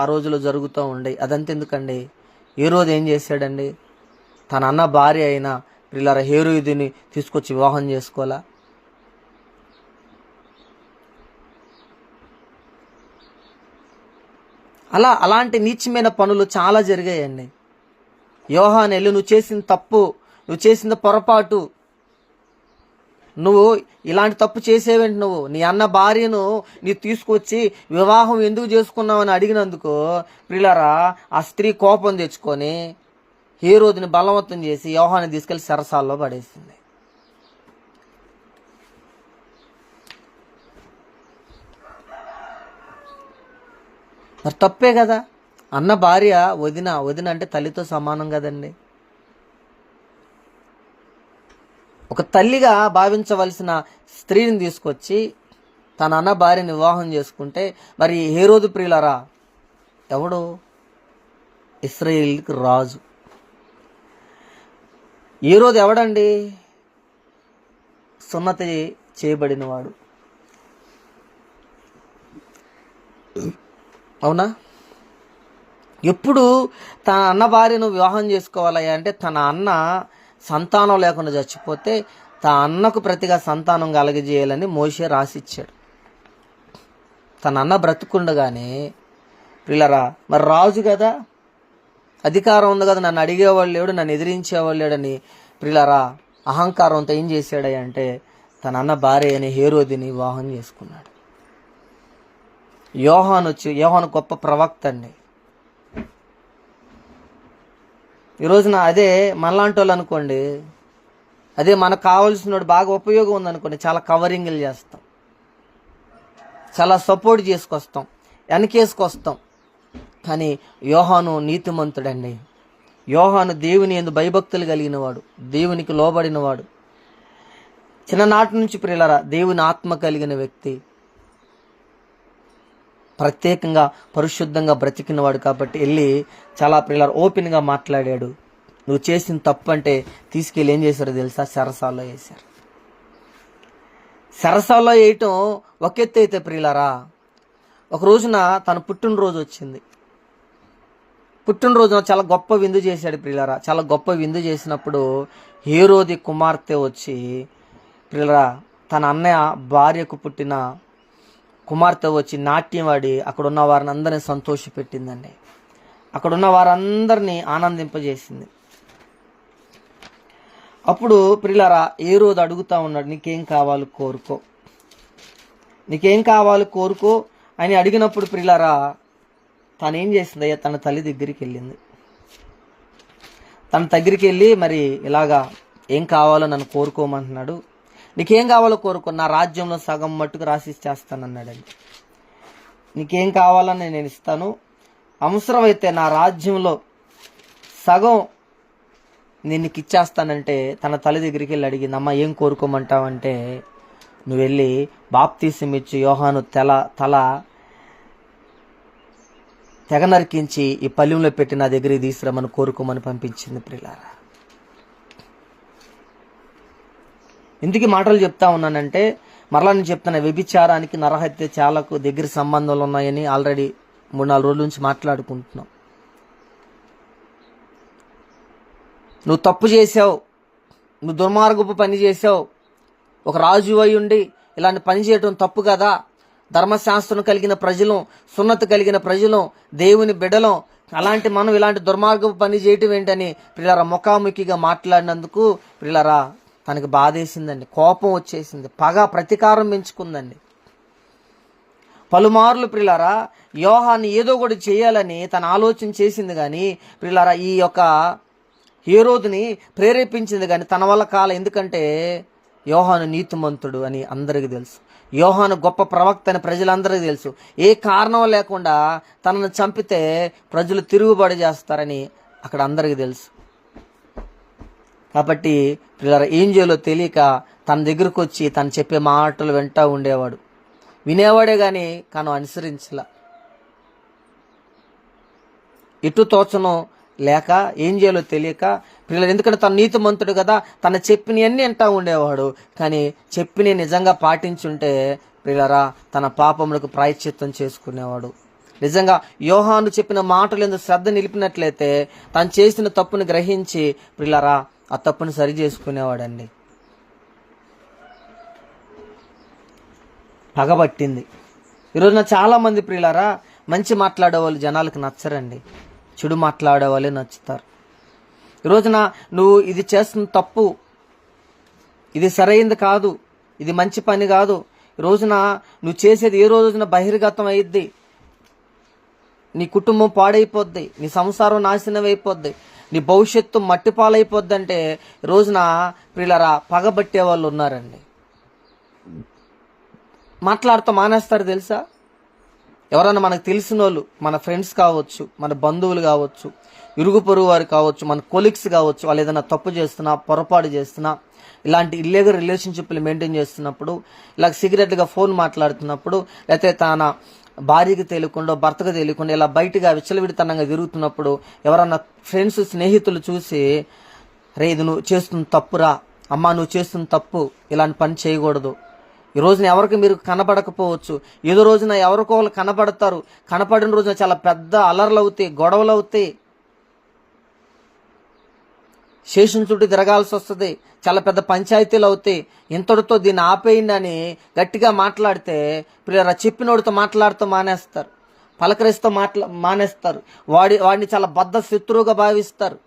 ఆ రోజులో జరుగుతూ ఉండే. అదంతెందుకండి, ఏ రోజు ఏం చేశాడండి? తన అన్న భార్య అయిన ప్రియులారా హేరోదుని తీసుకొచ్చి వివాహం చేసుకోవాలా? అలాంటి నీచమైన పనులు చాలా జరిగాయండి. యోహాను వెళ్ళి, నువ్వు చేసిన తప్పు, నువ్వు చేసిన పొరపాటు, నువ్వు ఇలాంటి తప్పు చేసేవేంటి, నువ్వు నీ అన్న భార్యను నీ తీసుకొచ్చి వివాహం ఎందుకు చేసుకున్నావని అడిగినందుకు ప్రియులారా ఆ స్త్రీ కోపం తెచ్చుకొని హేరోదుని బలవంతం చేసి యోహాను తీసుకెళ్లి చెరసాల్లో పడేసింది. మరి తప్పే కదా. అన్న భార్య వదిన అంటే తల్లితో సమానం కదండి. ఒక తల్లిగా భావించవలసిన స్త్రీని తీసుకొచ్చి తన అన్న భార్యని వివాహం చేసుకుంటే మరి హేరోదు ప్రియులారా ఎవడు? ఇశ్రాయేలుకి రాజు. హేరోదు ఎవడండి? సున్నతి చేయబడినవాడు. అవునా? ఎప్పుడు తన అన్న భార్యను వివాహం చేసుకోవాలయ్యా అంటే తన అన్న సంతానం లేకుండా చచ్చిపోతే తన అన్నకు ప్రతిగా సంతానం కలగజేయాలని మోషే రాసిచ్చాడు. తన అన్న బ్రతుకుండగానే ప్రియులారా మరి రాజు కదా, అధికారం ఉంది కదా, నన్ను అడిగేవాళ్ళు లేడు, నన్ను ఎదిరించేవాళ్ళు లేడని ప్రియులారా అహంకారంతో ఏం చేశాడయ్యా అంటే తన అన్న భార్య అని హేరోదిని వివాహం చేసుకున్నాడు. యోహాను గొప్ప ప్రవక్త అండి. ఈరోజున అదే మనలాంటి వాళ్ళు అనుకోండి, అదే మనకు కావాల్సిన బాగా ఉపయోగం ఉందనుకోండి, చాలా కవరింగ్లు చేస్తాం, చాలా సపోర్ట్ చేసుకొస్తాం, వెనకేసుకొస్తాం. కానీ యోహాను నీతిమంతుడండి. యోహాను దేవుని యందు భయభక్తులు కలిగిన వాడు, దేవునికి లోబడినవాడు, చిన్ననాటి నుంచి ప్రియులారా దేవుని ఆత్మ కలిగిన వ్యక్తి, ప్రత్యేకంగా పరిశుద్ధంగా బ్రతికినవాడు. కాబట్టి వెళ్ళి చాలా ప్రియులారా ఓపెన్గా మాట్లాడాడు. నువ్వు చేసిన తప్పు అంటే తీసుకెళ్ళి ఏం చేశారో తెలుసా? చెరసాల్లో వేశారు. చెరసాల్లో వేయటం ఒక ఎత్తు అయితే ప్రియులారా, ఒక రోజున తన పుట్టినరోజు వచ్చింది. పుట్టినరోజున చాలా గొప్ప విందు చేశాడు ప్రియులారా. చాలా గొప్ప విందు చేసినప్పుడు హేరోది కుమార్తె వచ్చి ప్రియులారా తన అన్నయ్య భార్యకు పుట్టిన కుమార్తె వచ్చి నాట్యం ఆడి అక్కడున్న వారిని అందరినీ సంతోషపెట్టిందండి. అక్కడున్న వారందరినీ ఆనందింపజేసింది. అప్పుడు ప్రియులారా హేరోదు అడుగుతా ఉన్నాడు, నీకేం కావాలి కోరుకో, నీకేం కావాలి కోరుకో అని అడిగినప్పుడు ప్రియులారా తను ఏం చేసింది? అయ్యా తన తల్లి దగ్గరికి వెళ్ళింది. తన దగ్గరికి వెళ్ళి మరి ఇలాగా ఏం కావాలో నన్ను కోరుకోమంటున్నాడు, నీకేం కావాలో కోరుకో, నా రాజ్యంలో సగం మట్టుకు రాసిచ్చేస్తానన్నాడండి. నీకేం కావాలని నేను ఇస్తాను, అవసరమైతే నా రాజ్యంలో సగం నేను నీకు ఇచ్చేస్తానంటే తన తల్లి దగ్గరికి వెళ్ళి అడిగింది, అమ్మ ఏం కోరుకోమంటావంటే, నువ్వు వెళ్ళి బాప్తీసం ఇచ్చి యోహాను తల తెగ నరికించి ఈ పల్లెంలో పెట్టి నా దగ్గరికి తీసుకురమ్మని కోరుకోమని పంపించింది ప్రియులారా. ఎందుకు మాటలు చెప్తా ఉన్నానంటే మరలా నేను చెప్తాను, వ్యభిచారానికి నరహత్య చాలకు దగ్గర సంబంధాలు ఉన్నాయని ఆల్రెడీ 3-4 రోజుల నుంచి మాట్లాడుకుంటున్నాం. నువ్వు తప్పు చేసావు, నువ్వు దుర్మార్గపు పని చేసావు, ఒక రాజు అయి ఉండి ఇలాంటి పని చేయటం తప్పు కదా. ధర్మశాస్త్రం కలిగిన ప్రజలు, సున్నతి కలిగిన ప్రజలు, దేవుని బిడ్డలం, అలాంటి మనం ఇలాంటి దుర్మార్గపు పని చేయటం ఏంటని ప్రియులారా ముఖాముఖిగా మాట్లాడినందుకు ప్రియులారా తనకి బాధేసిందండి, కోపం వచ్చేసింది, పగ ప్రతీకారం పెంచుకుందండి. పలుమార్లు ప్రియులారా యోహాన్ని ఏదో కూడా చేయాలని తన ఆలోచన చేసింది, కానీ ప్రియులారా ఈ యొక్క హేరోదుని ప్రేరేపించింది కానీ తన వల్ల కాల. ఎందుకంటే యోహాను నీతిమంతుడు అని అందరికీ తెలుసు, యోహాను గొప్ప ప్రవక్త అని ప్రజలందరికీ తెలుసు. ఏ కారణం లేకుండా తనను చంపితే ప్రజలు తిరుగుబాటు చేస్తారని అక్కడ అందరికీ తెలుసు. కాబట్టి పిల్లల ఏం చేయాలో తెలియక తన దగ్గరకు వచ్చి తను చెప్పే మాటలు వెంటా ఉండేవాడు, వినేవాడే కానీ అనుసరించలా. ఎటు తోచనో లేక ఏం చేయాలో తెలియక ప్రియులారా, ఎందుకంటే తన నీతిమంతుడు కదా, తన చెప్పినవన్నీ వింటా ఉండేవాడు. కానీ చెప్పిన నిజంగా పాటించుంటే ప్రియులారా తన పాపములకు ప్రాయశ్చిత్తం చేసుకునేవాడు. నిజంగా యోహాను చెప్పిన మాటలు ఎందుకు శ్రద్ధ నిలిపినట్లయితే తను చేసిన తప్పును గ్రహించి ప్రియులారా ఆ తప్పును సరి చేసుకునేవాడండి. పగబట్టింది. ఈరోజున చాలా మంది ప్రియులారా మంచి మాట్లాడే వాళ్ళు జనాలకు నచ్చరండి, చెడు మాట్లాడే వాళ్ళే నచ్చుతారు. ఈరోజున నువ్వు ఇది చేస్తున్న తప్పు, ఇది సరైంది కాదు, ఇది మంచి పని కాదు, ఈ రోజున నువ్వు చేసేది ఏ రోజున బహిర్గతం అయ్యిద్ది, నీ కుటుంబం పాడైపోద్ది, నీ సంసారం నాశనం అయిపోద్ది, నీ భవిష్యత్తు మట్టిపాలైపోద్ది అంటే ఈ రోజున ప్రియులారా పగబట్టే వాళ్ళు ఉన్నారండి. మాట్లాడుతూ మానేస్తారు తెలుసా. ఎవరన్నా మనకు తెలిసిన వాళ్ళు, మన ఫ్రెండ్స్ కావచ్చు, మన బంధువులు కావచ్చు, ఇరుగు పొరుగు వారు కావచ్చు, మన కొలీగ్స్ కావచ్చు, వాళ్ళు ఏదైనా తప్పు చేస్తున్నా, పొరపాటు చేస్తున్నా, ఇలాంటి ఇల్లీగల్ రిలేషన్షిప్లు మెయింటైన్ చేస్తున్నప్పుడు, ఇలా సిగరెట్గా ఫోన్ మాట్లాడుతున్నప్పుడు, లేకపోతే తన భార్యకి తెలియకుండా భర్తకు తెలియకుండా ఇలా బయటగా విచ్చలవిడితనంగా తిరుగుతున్నప్పుడు ఎవరన్నా ఫ్రెండ్స్ స్నేహితులు చూసి, రే ఇది నువ్వు చేస్తున్న తప్పురా, అమ్మా నువ్వు చేస్తున్న తప్పు, ఇలాంటి పని చేయకూడదు. ఈ రోజున ఎవరికి మీరు కనపడకపోవచ్చు, ఏదో రోజున ఎవరికో వాళ్ళు కనపడతారు, కనపడిన రోజున చాలా పెద్ద అలర్లు అవుతాయి, గొడవలు అవుతాయి, శేషం చుట్టూ తిరగాల్సి వస్తుంది, చాలా పెద్ద పంచాయతీలు అవుతాయి. ఇంతటితో దీన్ని ఆపేయండి అని గట్టిగా మాట్లాడితే ప్రియులారా చెప్పినోడితో మాట్లాడుతూ మానేస్తారు, పలకరిస్తూ మానేస్తారు, వాడిని చాలా బద్ధ శత్రువుగా భావిస్తారు.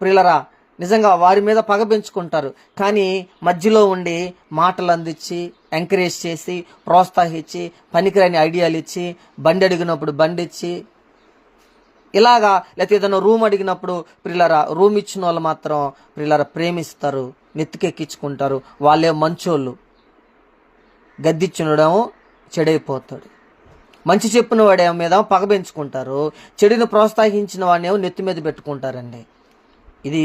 ప్రియులారా నిజంగా వారి మీద పగ పెంచుకుంటారు. కానీ మధ్యలో ఉండి మాటలు అందించి, ఎంకరేజ్ చేసి, ప్రోత్సహించి, పనికిరాని ఐడియాలు ఇచ్చి, బండి అడిగినప్పుడు బండి ఇచ్చి, ఇలాగా లేకపోతే ఏదైనా రూమ్ అడిగినప్పుడు ప్రియులారా రూమ్ ఇచ్చిన వాళ్ళు మాత్రం ప్రియులారా ప్రేమిస్తారు, నెత్తికెక్కించుకుంటారు, వాళ్ళే మంచోళ్ళు. గద్దిచ్చినడేమో చెడైపోతాడు, మంచి చెప్పిన వాడేమో మీద పగ పెంచుకుంటారు, చెడుని ప్రోత్సహించిన వాడినేమో నెత్తి మీద పెట్టుకుంటారండి. ఇది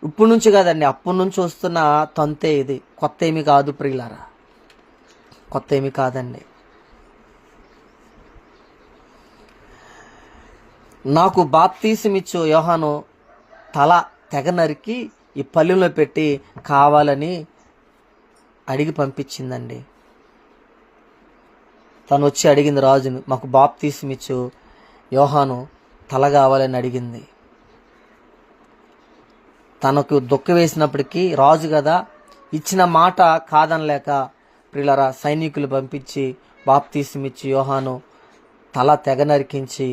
ఇప్పుడు నుంచి కాదండి, అప్పటి నుంచి వస్తున్న తంతే. ఇది కొత్త ఏమి కాదు ప్రియులారా, కొత్త ఏమి కాదండి. నాకు బాప్తీసమిచ్చు యోహాను తల తెగ నరికి ఈ పల్లెంలో పెట్టి కావాలని అడిగి పంపించిందండి. తను వచ్చి అడిగింది రాజుని, మాకు బాప్తీసమిచ్చు యోహాను తల కావాలని అడిగింది. తనకు దుఃఖం వేసినప్పటికీ రాజు కదా, ఇచ్చిన మాట కాదనలేక ప్రియులారా సైనికులు పంపించి బాప్తీసమిచ్చి యోహాను తల తెగ నరికించి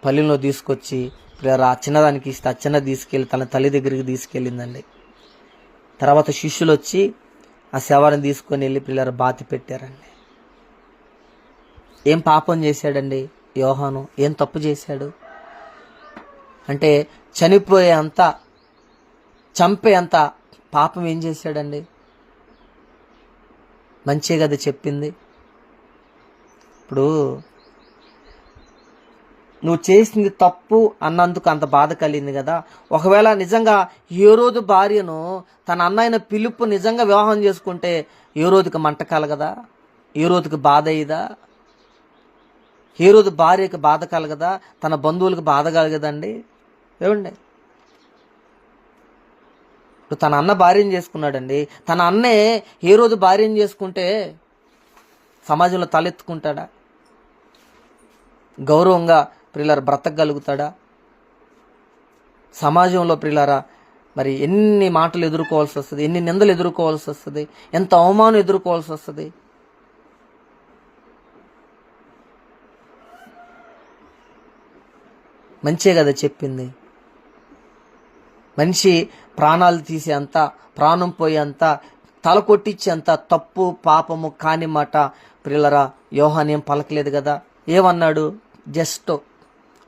పల్లెల్లో తీసుకొచ్చి ప్రియులారా చిన్నదానికి ఇస్తే చిన్న తీసుకెళ్ళి తన తల్లి దగ్గరికి తీసుకెళ్ళిందండి. తర్వాత శిష్యులు వచ్చి ఆ శవాన్ని తీసుకొని వెళ్ళి ప్రియులారా బాతి పెట్టారండి. ఏం పాపం చేశాడండి యోహాను, ఏం తప్పు చేశాడు అంటే చనిపోయే అంత, చంపే అంత పాపం ఏం చేశాడండి? మంచే కదా చెప్పింది. ఇప్పుడు నువ్వు చేసింది తప్పు అన్నందుకు అంత బాధ కలిగింది కదా. ఒకవేళ నిజంగా హేరోదు భార్యను తన అన్నయ్యన పిలుపు నిజంగా వివాహం చేసుకుంటే హేరోదుకి మంట కలగదా? హేరోదుకి బాధ అయ్యిదా? హేరోదు భార్యకి బాధ కలగదా? తన బంధువులకు బాధ కలగదండి? ఏమండి, ఇప్పుడు తన అన్న భార్యను చేసుకున్నాడండి, తన అన్నే హేరోదు భార్యను చేసుకుంటే సమాజంలో తలెత్తుకుంటాడా? గౌరవంగా ప్రియులారా బ్రతకగలుగుతాడా? సమాజంలో ప్రియులారా మరి ఎన్ని మాటలు ఎదుర్కోవాల్సి వస్తుంది, ఎన్ని నిందలు ఎదుర్కోవాల్సి వస్తుంది, ఎంత అవమానం ఎదుర్కోవాల్సి వస్తుంది. మంచే కదా చెప్పింది. మనిషి ప్రాణాలు తీసేంత, ప్రాణం పోయేంత, తల కొట్టించేంత తప్పు పాపము కాని మాట ప్రియులారా యోహాను ఏం పలకలేదు కదా. ఏమన్నాడు? జస్ట్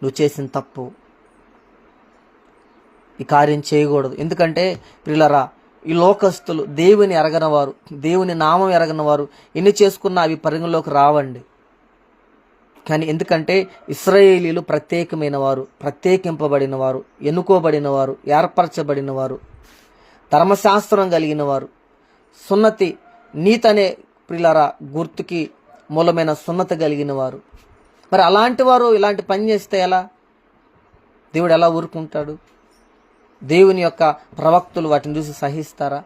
నువ్వు చేసిన తప్పు, ఈ కార్యం చేయకూడదు. ఎందుకంటే ప్రియులారా ఈ లోకస్తులు దేవుని ఎరగనవారు, దేవుని నామం ఎరగనవారు ఎన్ని చేసుకున్నా అవి పరిగణలోకి రావండి. కానీ ఎందుకంటే ఇశ్రాయేలీలు ప్రత్యేకమైన వారు, ప్రత్యేకింపబడిన వారు, ఎన్నుకోబడిన వారు, ఏర్పరచబడిన వారు, ధర్మశాస్త్రం కలిగిన వారు, సున్నతి నీతి అనే ప్రియులారా గుర్తుకి మూలమైన సున్నతి కలిగిన వారు. మరి అలాంటి వారు ఇలాంటి పని చేస్తే ఎలా? దేవుడు ఎలా ఊరుకుంటాడు? దేవుని యొక్క ప్రవక్తలు వాటిని చూసి సహిస్తారా?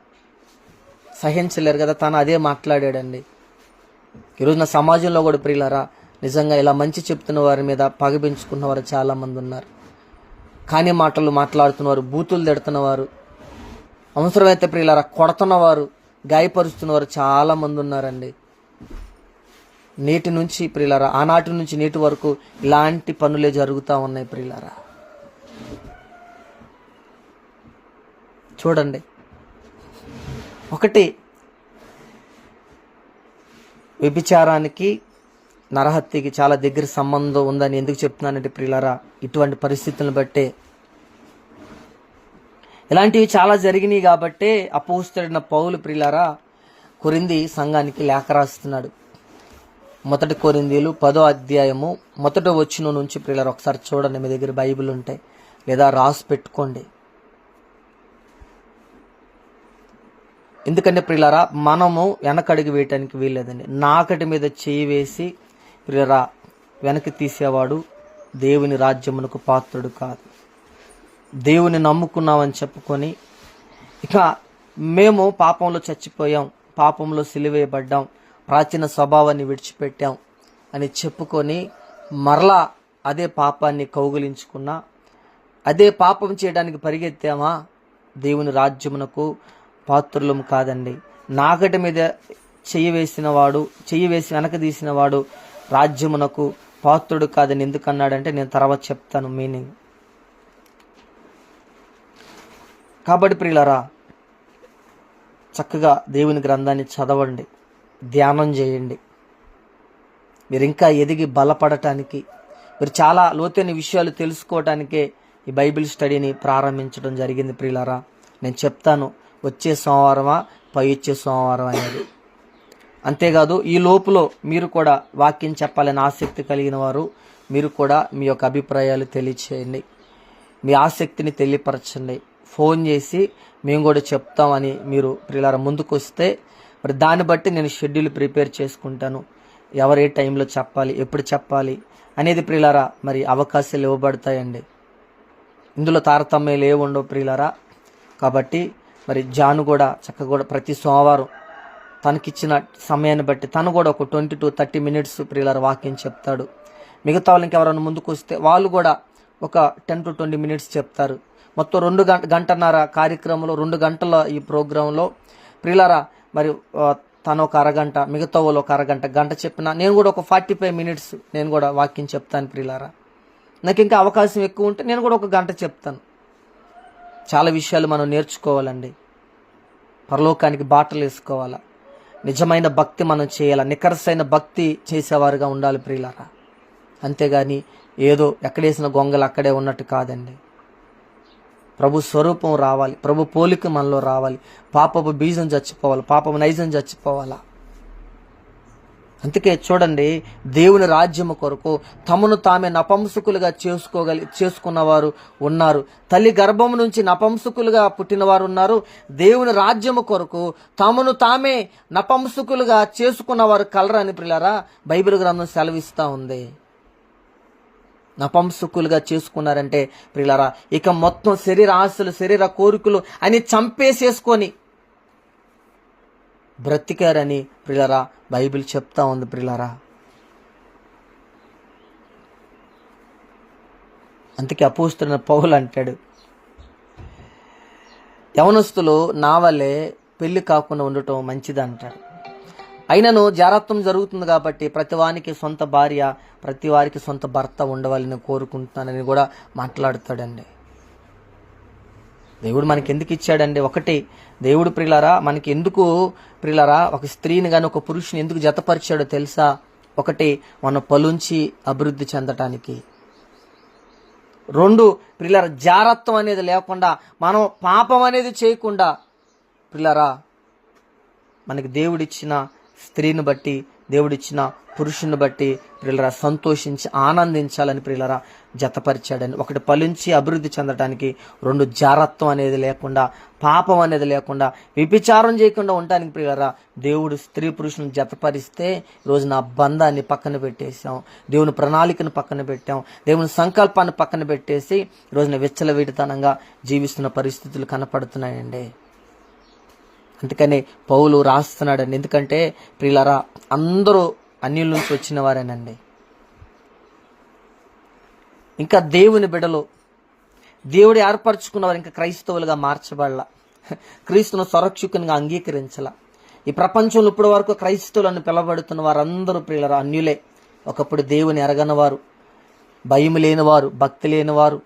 సహించలేరు కదా. తను అదే మాట్లాడాడండి. ఈరోజు నా సమాజంలో కూడా ప్రియులారా, నిజంగా ఇలా మంచి చెప్తున్న వారి మీద పగ పెంచుకున్న వారు చాలామంది ఉన్నారు. కానీ మాటలు మాట్లాడుతున్నవారు, బూతులు తిడుతున్నవారు, అవసరమైతే ప్రియులారా కొడుతున్నవారు, గాయపరుస్తున్నవారు చాలామంది ఉన్నారండి. నేటి నుంచి ప్రియులారా, ఆనాటి నుంచి నేటి వరకు ఇలాంటి పనులే జరుగుతూ ఉన్నాయి ప్రియులారా. చూడండి, ఒకటి వ్యభిచారానికి నరహత్యకి చాలా దగ్గర సంబంధం ఉందని ఎందుకు చెప్తున్నానంటే ప్రియులారా, ఇటువంటి పరిస్థితులను బట్టే ఇలాంటివి చాలా జరిగినాయి కాబట్టే అపోస్తలుడైన పౌలు ప్రియులారా కొరింథీ సంఘానికి లేఖ రాస్తున్నాడు. 1 కొరింథీలు 10వ అధ్యాయము 1వ వచనం నుంచి ప్రియులారా ఒకసారి చూడండి. మీ దగ్గర బైబిల్ ఉంటే లేదా రాసి పెట్టుకోండి. ఎందుకంటే ప్రియులారా, మనము వెనకడుగు వేయటానికి వీల్లేదండి. నాకటి మీద చేయి వేసి ప్రియులారా వెనక్కి తీసేవాడు దేవుని రాజ్యమునకు పాత్రుడు కాదు. దేవుని నమ్ముకున్నామని చెప్పుకొని ఇక మేము పాపంలో చచ్చిపోయాం, పాపంలో సిలువేయబడ్డాం, ప్రాచీన స్వభావాన్ని విడిచిపెట్టాం అని చెప్పుకొని మరలా అదే పాపాన్ని కౌగిలించుకున్నా, అదే పాపం చేయడానికి పరిగెత్తామా, దేవుని రాజ్యమునకు పాత్రులం కాదండి. నాగటి మీద చెయ్యి వేసి వెనక తీసిన వాడు రాజ్యమునకు పాత్రుడు కాదని ఎందుకన్నాడంటే నేను తర్వాత చెప్తాను మీనింగ్. కాబట్టి ప్రియులారా, చక్కగా దేవుని గ్రంథాన్ని చదవండి, ధ్యానం చేయండి. మీరు ఇంకా ఎదిగి బలపడటానికి, మీరు చాలా లోతైన విషయాలు తెలుసుకోవటానికే ఈ బైబిల్ స్టడీని ప్రారంభించడం జరిగింది ప్రియులారా. నేను చెప్తాను వచ్చే సోమవారమా పై వచ్చే సోమవారం అనేది. అంతేకాదు ఈ లోపులో మీరు కూడా వాక్యం చెప్పాలని ఆసక్తి కలిగిన వారు మీరు కూడా మీ యొక్క అభిప్రాయాలు తెలియచేయండి, మీ ఆసక్తిని తెలియపరచండి. ఫోన్ చేసి మేము కూడా చెప్తామని మీరు ప్రియులారా ముందుకు వస్తే మరి దాన్ని బట్టి నేను షెడ్యూల్ ప్రిపేర్ చేసుకుంటాను. ఎవరు ఏ టైంలో చెప్పాలి, ఎప్పుడు చెప్పాలి అనేది ప్రియులారా మరి అవకాశాలు ఇవ్వబడతాయండి. ఇందులో తారతమ్యాలు ఏ ఉండవు ప్రియులారా. కాబట్టి మరి జాను కూడా చక్కగా కూడా ప్రతి సోమవారం తనకిచ్చిన సమయాన్ని బట్టి తను కూడా ఒక 20 to 30 minutes ప్రియులారా వాక్యం చెప్తాడు. మిగతా వాళ్ళకి ఎవరైనా ముందుకు వస్తే వాళ్ళు కూడా ఒక 10 to 20 minutes చెప్తారు. మొత్తం 2 గంటన్నర కార్యక్రమంలో 2 గంటల ఈ ప్రోగ్రాంలో ప్రియులారా మరి తను ఒక అరగంట, మిగతా వాళ్ళు ఒక గంట చెప్పిన నేను కూడా ఒక 45 minutes నేను కూడా వాక్యం చెప్తాను ప్రియులారా. నాకు ఇంకా అవకాశం ఎక్కువ ఉంటే నేను కూడా ఒక గంట చెప్తాను. చాలా విషయాలు మనం నేర్చుకోవాలండి. పరలోకానికి బాటలు వేసుకోవాలా, నిజమైన భక్తి మనం చేయాలా, నికరసైన భక్తి చేసేవారుగా ఉండాలి ప్రియులారా. అంతేగాని ఏదో ఎక్కడేసిన గొంగలు అక్కడే ఉన్నట్టు కాదండి. ప్రభు స్వరూపం రావాలి, ప్రభు పోలిక మనలో రావాలి, పాపపు బీజం చచ్చిపోవాలి, పాపపు నైజం చచ్చిపోవాలా. అందుకే చూడండి, దేవుని రాజ్యము కొరకు తమను తామే నపంసకులుగా చేసుకున్నవారు ఉన్నారు. తల్లి గర్భం నుంచి నపంసకులుగా పుట్టినవారు ఉన్నారు. దేవుని రాజ్యము కొరకు తమను తామే నపంసకులుగా చేసుకున్నవారు కలరని ప్రియులారా బైబిల్ గ్రంథం సెలవిస్తూ ఉంది. నపంసకులుగా చేసుకున్నారంటే ప్రియులారా ఇక మొత్తం శరీర ఆశలు, శరీర కోరికలు అని చంపేసేసుకొని బ్రతికారని ప్రియులారా బైబిల్ చెప్తా ఉంది ప్రియులారా. అందుకే అపోస్తలుడైన పౌలు అంటాడు, యవనస్తులు నా వల్లే పెళ్లి కాకుండా ఉండటం మంచిది అంటాడు. అయినను జారత్వం జరుగుతుంది కాబట్టి ప్రతివానికి సొంత భార్య, ప్రతి వారికి సొంత భర్త ఉండవాలని కోరుకుంటున్నానని కూడా మాట్లాడుతాడండి. దేవుడు మనకి ఎందుకు ఇచ్చాడండి? ఒకటి, దేవుడు ప్రియులారా మనకి ఎందుకు ప్రియులారా ఒక స్త్రీని కానీ ఒక పురుషుని ఎందుకు జతపరిచాడో తెలుసా? ఒకటి, మన పలుంచి అభివృద్ధి చెందటానికి. 2 ప్రియులారా జారత్వం అనేది లేకుండా, మనం పాపం అనేది చేయకుండా ప్రియులారా మనకి దేవుడిచ్చిన స్త్రీని బట్టి దేవుడిచ్చిన పురుషుని బట్టి ప్రియులరా సంతోషించి ఆనందించాలని ప్రియులరా జతపరిచాడని. ఒకటి ఫలించి అభివృద్ధి చెందడానికి, రెండు జారత్వం అనేది లేకుండా, పాపం అనేది లేకుండా, వ్యభిచారం చేయకుండా ఉండటానికి ప్రియులరా దేవుడు స్త్రీ పురుషుని జతపరిస్తే ఈరోజు నా బంధాన్ని పక్కన పెట్టేశాం, దేవుని ప్రణాళికను పక్కన పెట్టాం, దేవుని సంకల్పాన్ని పక్కన పెట్టేసి ఈరోజున విచ్చలవిడితనంగా జీవిస్తున్న పరిస్థితులు కనపడుతున్నాయండి. అందుకని పౌలు రాస్తున్నాడండి. ఎందుకంటే ప్రియులారా అందరూ అన్యుల నుంచి వచ్చిన వారేనండి. ఇంకా దేవుని బిడ్డలు, దేవుడు ఏర్పరచుకున్నవారు ఇంకా క్రైస్తవులుగా మార్చబడాల, క్రీస్తును సంరక్షకునిగా అంగీకరించాల. ఈ ప్రపంచంలో ఇప్పటి వరకు క్రైస్తవులను పిలవబడుతున్న వారందరూ ప్రియులారా అన్యులే. ఒకప్పుడు దేవుని ఎరగనవారు, భయం లేనివారు, భక్తి లేనివారు,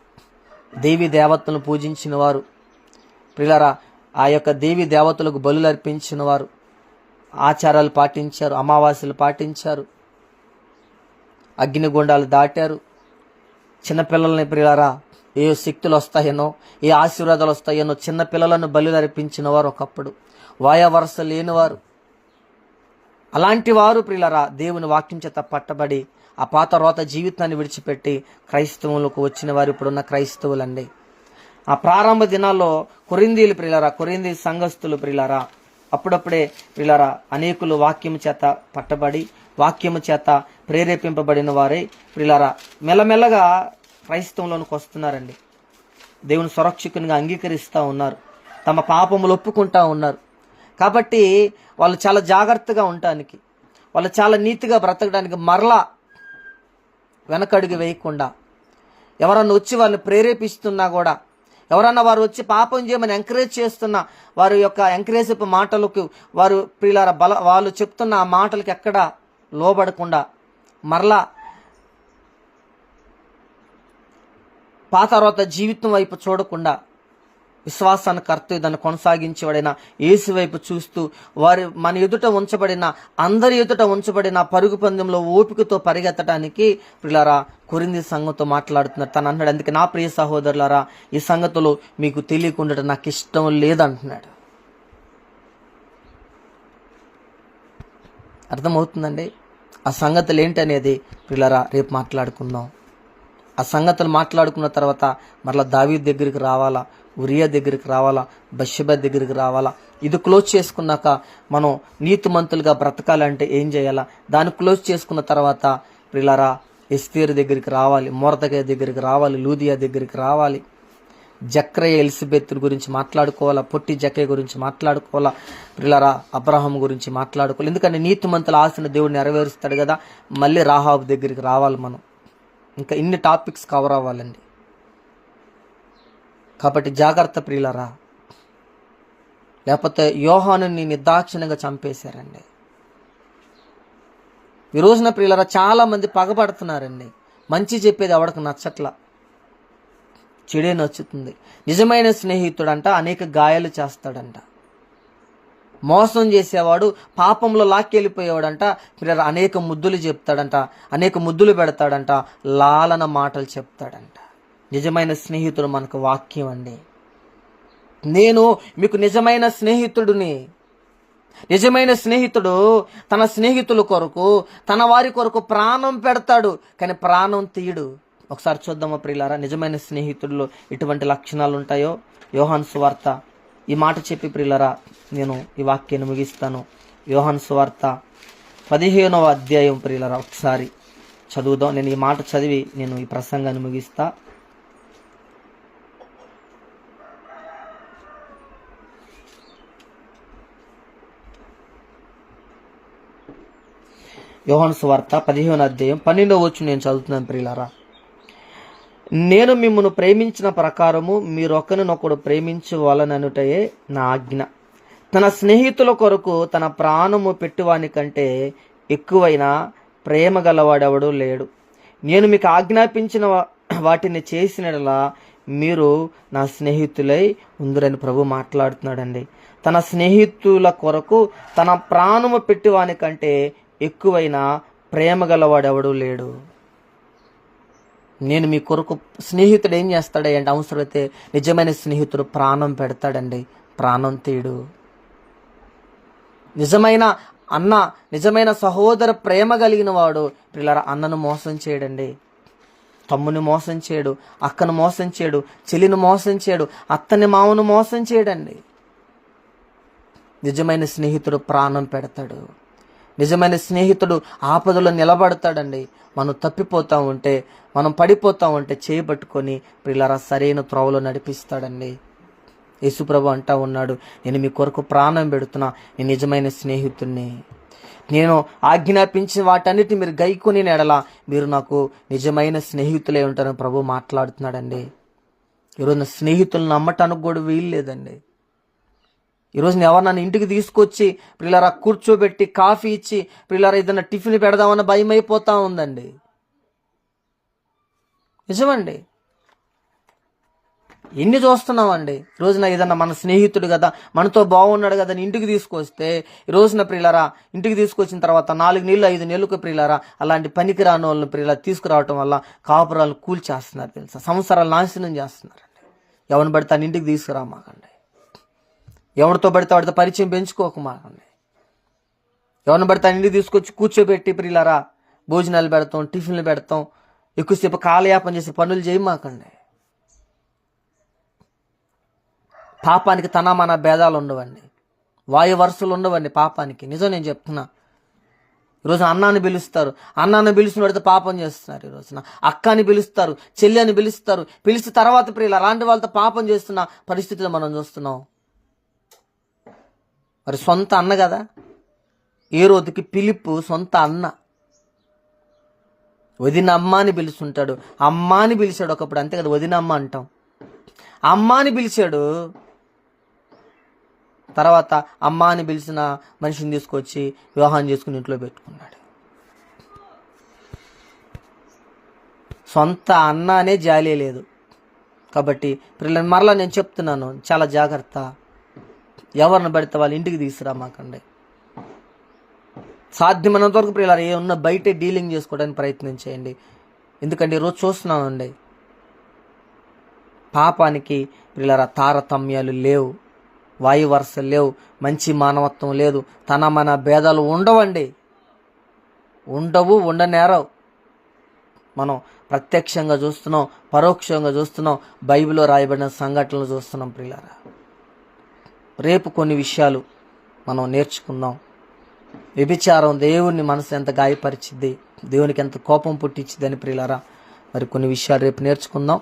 దేవీ దేవతలను పూజించిన వారు, ప్రియులారా ఆ యొక్క దేవీ దేవతలకు బలులు అర్పించిన వారు, ఆచారాలు పాటించారు, అమావాస్యలు పాటించారు, అగ్నిగుండాలు దాటారు. చిన్నపిల్లల్ని ప్రియులారా ఏ శక్తులు వస్తాయనో, ఏ ఆశీర్వాదాలు వస్తాయనో చిన్నపిల్లలను బలులు అర్పించిన వారు ఒకప్పుడు, వాయా వరస లేనివారు. అలాంటి వారు ప్రియులారా దేవుని వాక్యం చేత పట్టబడి ఆ పాత రోత జీవితాన్ని విడిచిపెట్టి క్రైస్తవులకు వచ్చిన వారు ఇప్పుడున్న క్రైస్తవులండి. ఆ ప్రారంభ దినాల్లో కొరింథీలు ప్రియులారా, కొరింథీ సంఘస్థులు ప్రియులారా అప్పుడప్పుడే ప్రియులారా అనేకులు వాక్యము చేత పట్టబడి వాక్యము చేత ప్రేరేపింపబడిన వారే ప్రియులారా మెల్లమెల్లగా క్రైస్తవంలోనికి వస్తున్నారండి. దేవుని సురక్షకునిగా అంగీకరిస్తూ ఉన్నారు, తమ పాపములు ఒప్పుకుంటా ఉన్నారు. కాబట్టి వాళ్ళు చాలా జాగ్రత్తగా ఉండటానికి, వాళ్ళు చాలా నీతిగా బ్రతకడానికి మరలా వెనకడుగు వేయకుండా, ఎవరన్నా వచ్చి వాళ్ళని ప్రేరేపిస్తున్నా కూడా, ఎవరన్నా వారు వచ్చి పాపం చేయమని ఎంకరేజ్ చేస్తున్న వారి యొక్క ఎంకరేజ్ మాటలకు వారు ప్రియులారా వాళ్ళు చెప్తున్న ఆ మాటలకి ఎక్కడ లోబడకుండా మరలా పాత తర్వాత జీవితం వైపు చూడకుండా విశ్వాసాన్ని కర్త దాన్ని కొనసాగించేవాడైన యేసు వైపు చూస్తూ వారి మన ఎదుట ఉంచబడిన అందరి ఎదుట ఉంచబడిన పరుగు పందెంలో ఓపికతో పరిగెత్తడానికి ప్రియులారా కొరింథీ సంఘంతో మాట్లాడుతున్నారు. తను అన్నాడు, అందుకే నా ప్రియ సహోదరులారా ఈ సంగతులు మీకు తెలియకుండా నాకు ఇష్టం లేదంటున్నాడు. అర్థమవుతుందండి? ఆ సంగతులు ఏంటనేది ప్రియులారా రేపు మాట్లాడుకుందాం. ఆ సంగతులు మాట్లాడుకున్న తర్వాత మరలా దావీదు దగ్గరికి రావాలా, ఉరియా దగ్గరికి రావాలా, బషెబా దగ్గరికి రావాలా. ఇది క్లోజ్ చేసుకున్నాక మనం నీతిమంతులుగా బ్రతకాలంటే ఏం చేయాలా, దాన్ని క్లోజ్ చేసుకున్న తర్వాత ప్రియులారా ఎస్తేరు దగ్గరికి రావాలి, మొర్దెకై దగ్గరికి రావాలి, లూదియా దగ్గరికి రావాలి, జక్రయ ఎలిజబెత్ గురించి మాట్లాడుకోవాలా, పొట్టి జక్కయ్య గురించి మాట్లాడుకోవాలా, ప్రియులారా అబ్రహాం గురించి మాట్లాడుకోవాలి. ఎందుకంటే నీతిమంతుల ఆశను దేవుడు నెరవేరుస్తాడు కదా. మళ్ళీ రాహాబు దగ్గరికి రావాలి మనం. ఇంకా ఇన్ని టాపిక్స్ కవర్ అవ్వాలండి. కాబట్టి జాగ్రత్త ప్రియులారా, లేకపోతే యోహానుని నిర్దాక్షిణ్యంగా చంపేశారండి. ఈ రోజున ప్రియులారా చాలా మంది పగబడుతున్నారండి. మంచి చెప్పేది ఎవడికి నచ్చట్లా, చెడే నచ్చుతుంది. నిజమైన స్నేహితుడంట అనేక గాయాలు చేస్తాడంట. మోసం చేసేవాడు పాపంలో లాక్కెళ్ళిపోయేవాడంట ప్రియులారా అనేక ముద్దులు చెప్తాడంట, అనేక ముద్దులు పెడతాడంట, లాలన మాటలు చెప్తాడంట. నిజమైన స్నేహితుడు మనకు వాక్యం అండి. నేను మీకు నిజమైన స్నేహితుడిని. నిజమైన స్నేహితుడు తన స్నేహితుల కొరకు, తన వారి కొరకు ప్రాణం పెడతాడు, కానీ ప్రాణం తీయడు. ఒకసారి చూద్దామా ప్రియులారా నిజమైన స్నేహితుడిలో ఎటువంటి లక్షణాలు ఉంటాయో. యోహాను సువార్త ఈ మాట చెప్పి ప్రియులారా నేను ఈ వాక్యాన్ని ముగిస్తాను. యోహాను సువార్త 15వ అధ్యాయం ప్రియులారా ఒకసారి చదువుదాం. నేను ఈ మాట చదివి నేను ఈ ప్రసంగాన్ని ముగిస్తా. యోహాను సువార్త 15వ అధ్యాయం 12వ వచనం నేను చదువుతున్నాను ప్రియులారా. నేను మిమ్మల్ని ప్రేమించిన ప్రకారము మీరు ఒకరినొకడు ప్రేమించవలననుటయే నా ఆజ్ఞ. తన స్నేహితుల కొరకు తన ప్రాణము పెట్టువాని కంటే ఎక్కువైన ప్రేమ గలవాడెవడు లేడు. నేను మీకు ఆజ్ఞాపించిన వాటిని చేసినలా మీరు నా స్నేహితులై ఉందరని ప్రభు మాట్లాడుతున్నాడండి. తన స్నేహితుల కొరకు తన ప్రాణము పెట్టువాని కంటే ఎక్కువైన ప్రేమ గలవాడెవడు లేడు. నేను మీ కొరకు స్నేహితుడు ఏం చేస్తాడంటే అవసరమైతే నిజమైన స్నేహితుడు ప్రాణం పెడతాడండి, ప్రాణం తీయడు. నిజమైన అన్న నిజమైన సహోదర ప్రేమ కలిగిన వాడు ప్రియులారా అన్నను మోసం చేయడండి, తమ్ముని మోసం చేయడు, అక్కను మోసం చేయడు, చెల్లిని మోసం చేయడు, అత్తని మామను మోసం చేయడండి. నిజమైన స్నేహితుడు ప్రాణం పెడతాడు, నిజమైన స్నేహితుడు ఆపదలో నిలబడతాడండి. మనం తప్పిపోతా ఉంటే, మనం పడిపోతా ఉంటే చేయబట్టుకొని ప్రియులారా సరైన త్రోవలో నడిపిస్తాడండి. యేసుప్రభు అంటా ఉన్నాడు, నేను మీ కొరకు ప్రాణం పెడుతున్నా, నేను నిజమైన స్నేహితుడిని. నేను ఆజ్ఞాపించిన వాటన్నిటిని మీరు గైకొని ఎడల మీరు నాకు నిజమైన స్నేహితులే ఉంటారని ప్రభు మాట్లాడుతున్నాడండి. ఈరోజు నా స్నేహితులను నమ్మటానికి కూడా వీలు లేదండి. ఈరోజు ఎవరు నన్ను ఇంటికి తీసుకొచ్చి పిల్లరా కూర్చోబెట్టి కాఫీ ఇచ్చి పిల్లరా ఏదైనా టిఫిన్ పెడదామన్న భయం అయిపోతా ఉందండి. నిజమండి, ఎన్ని చూస్తున్నామండి. రోజున ఏదన్నా మన స్నేహితుడు కదా, మనతో బాగున్నాడు కదా అని ఇంటికి తీసుకొస్తే ఈ రోజున ప్రియులారా ఇంటికి తీసుకొచ్చిన తర్వాత 4 నెలలు 5 నెలలకు ప్రియులారా అలాంటి పనికి రాని వాళ్ళని ప్రియులా తీసుకురావటం వల్ల కాపురాలు కూల్చేస్తున్నారు తెలుసా, సంవత్సరాలు నాశనం చేస్తున్నారండి. ఎవరిని పడితే అని ఇంటికి తీసుకురామాకండి, ఎవరితో పడితే వాడితో పరిచయం పెంచుకోకమాకండి, ఎవరిని పడితే అని ఇంటికి తీసుకొచ్చి కూర్చోబెట్టి ప్రియులారా భోజనాలు పెడతాం, టిఫిన్లు పెడతాం, ఎక్కువసేపు కాలయాపన చేసి పనులు చేయమాకండి. పాపానికి తన మన భేదాలు ఉండవండి, వాయు వరుసలు ఉండవండి పాపానికి. నిజం నేను చెప్తున్నా. ఈరోజు అన్నాన్ని పిలుస్తారు, అన్నాన్ని పిలిచిన వాడితో పాపం చేస్తున్నారు. ఈ రోజున అక్కని పిలుస్తారు, చెల్లి అని పిలుస్తారు, పిలిచిన తర్వాత ప్రియులు అలాంటి వాళ్ళతో పాపం చేస్తున్న పరిస్థితులు మనం చూస్తున్నాం. మరి సొంత అన్న కదా, ఏ రోజుకి పిలుపు సొంత అన్న. వదిన అమ్మ అని పిలుస్తుంటాడు, అమ్మ అని పిలిచాడు ఒకప్పుడు, అంతే కదా వదిన అమ్మ అంటాం. అమ్మ అని పిలిచాడు, తర్వాత అమ్మ అని పిలిచిన మనిషిని తీసుకొచ్చి వివాహం చేసుకుని ఇంట్లో పెట్టుకున్నాడు. సొంత అన్న అనే జాలి లేదు. కాబట్టి పిల్లలు మరలా నేను చెప్తున్నాను, చాలా జాగ్రత్త. ఎవరిని పడితే వాళ్ళ ఇంటికి తీసుకురామాకండి. సాధ్యమైనంత వరకు పిల్లలు ఏమన్నా బయటే డీలింగ్ చేసుకోవడానికి ప్రయత్నం చేయండి. ఎందుకంటే ఈరోజు చూస్తున్నానండి, పాపానికి పిల్లల తారతమ్యాలు లేవు, వాయు వరుసలు లేవు, మంచి మానవత్వం లేదు, తన మన భేదాలు ఉండవండి, ఉండవు, ఉండనేరవు. మనం ప్రత్యక్షంగా చూస్తున్నాం, పరోక్షంగా చూస్తున్నాం, బైబిల్లో రాయబడిన సంఘటనలు చూస్తున్నాం. ప్రియులారా రేపు కొన్ని విషయాలు మనం నేర్చుకుందాం. వ్యభిచారం దేవుని మనసు ఎంత గాయపరిచిద్ది, దేవునికి ఎంత కోపం పుట్టించిద్ది అని ప్రియులారా మరి కొన్ని విషయాలు రేపు నేర్చుకుందాం.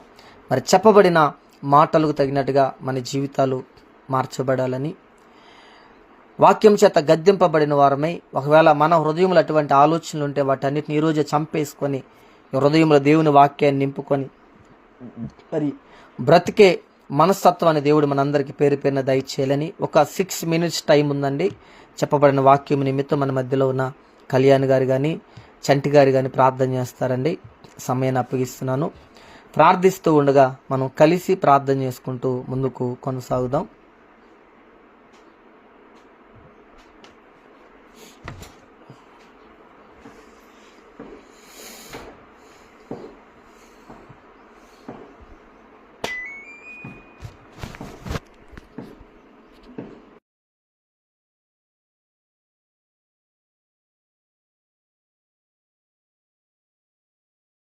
మరి చెప్పబడిన మాటలకు తగినట్టుగా మన జీవితాలు మార్చబడాలని, వాక్యం చేత గద్దింపబడిన వారమై ఒకవేళ మన హృదయంలో అటువంటి ఆలోచనలు ఉంటే వాటన్నిటిని ఈరోజే చంపేసుకొని హృదయంలో దేవుని వాక్యాన్ని నింపుకొని మరి బ్రతికే మనస్తత్వాన్ని దేవుడు మనందరికీ పేరు పేరున దయచేయాలని. ఒక 6 minutes టైం ఉందండి. చెప్పబడిన వాక్యం నిమిత్తం మన మధ్యలో ఉన్న కళ్యాణ్ గారు కానీ చంటి గారు కానీ ప్రార్థన చేస్తారండి. సమయాన్ని అప్పగిస్తున్నాను. ప్రార్థిస్తూ ఉండగా మనం కలిసి ప్రార్థన చేసుకుంటూ ముందుకు కొనసాగుదాం.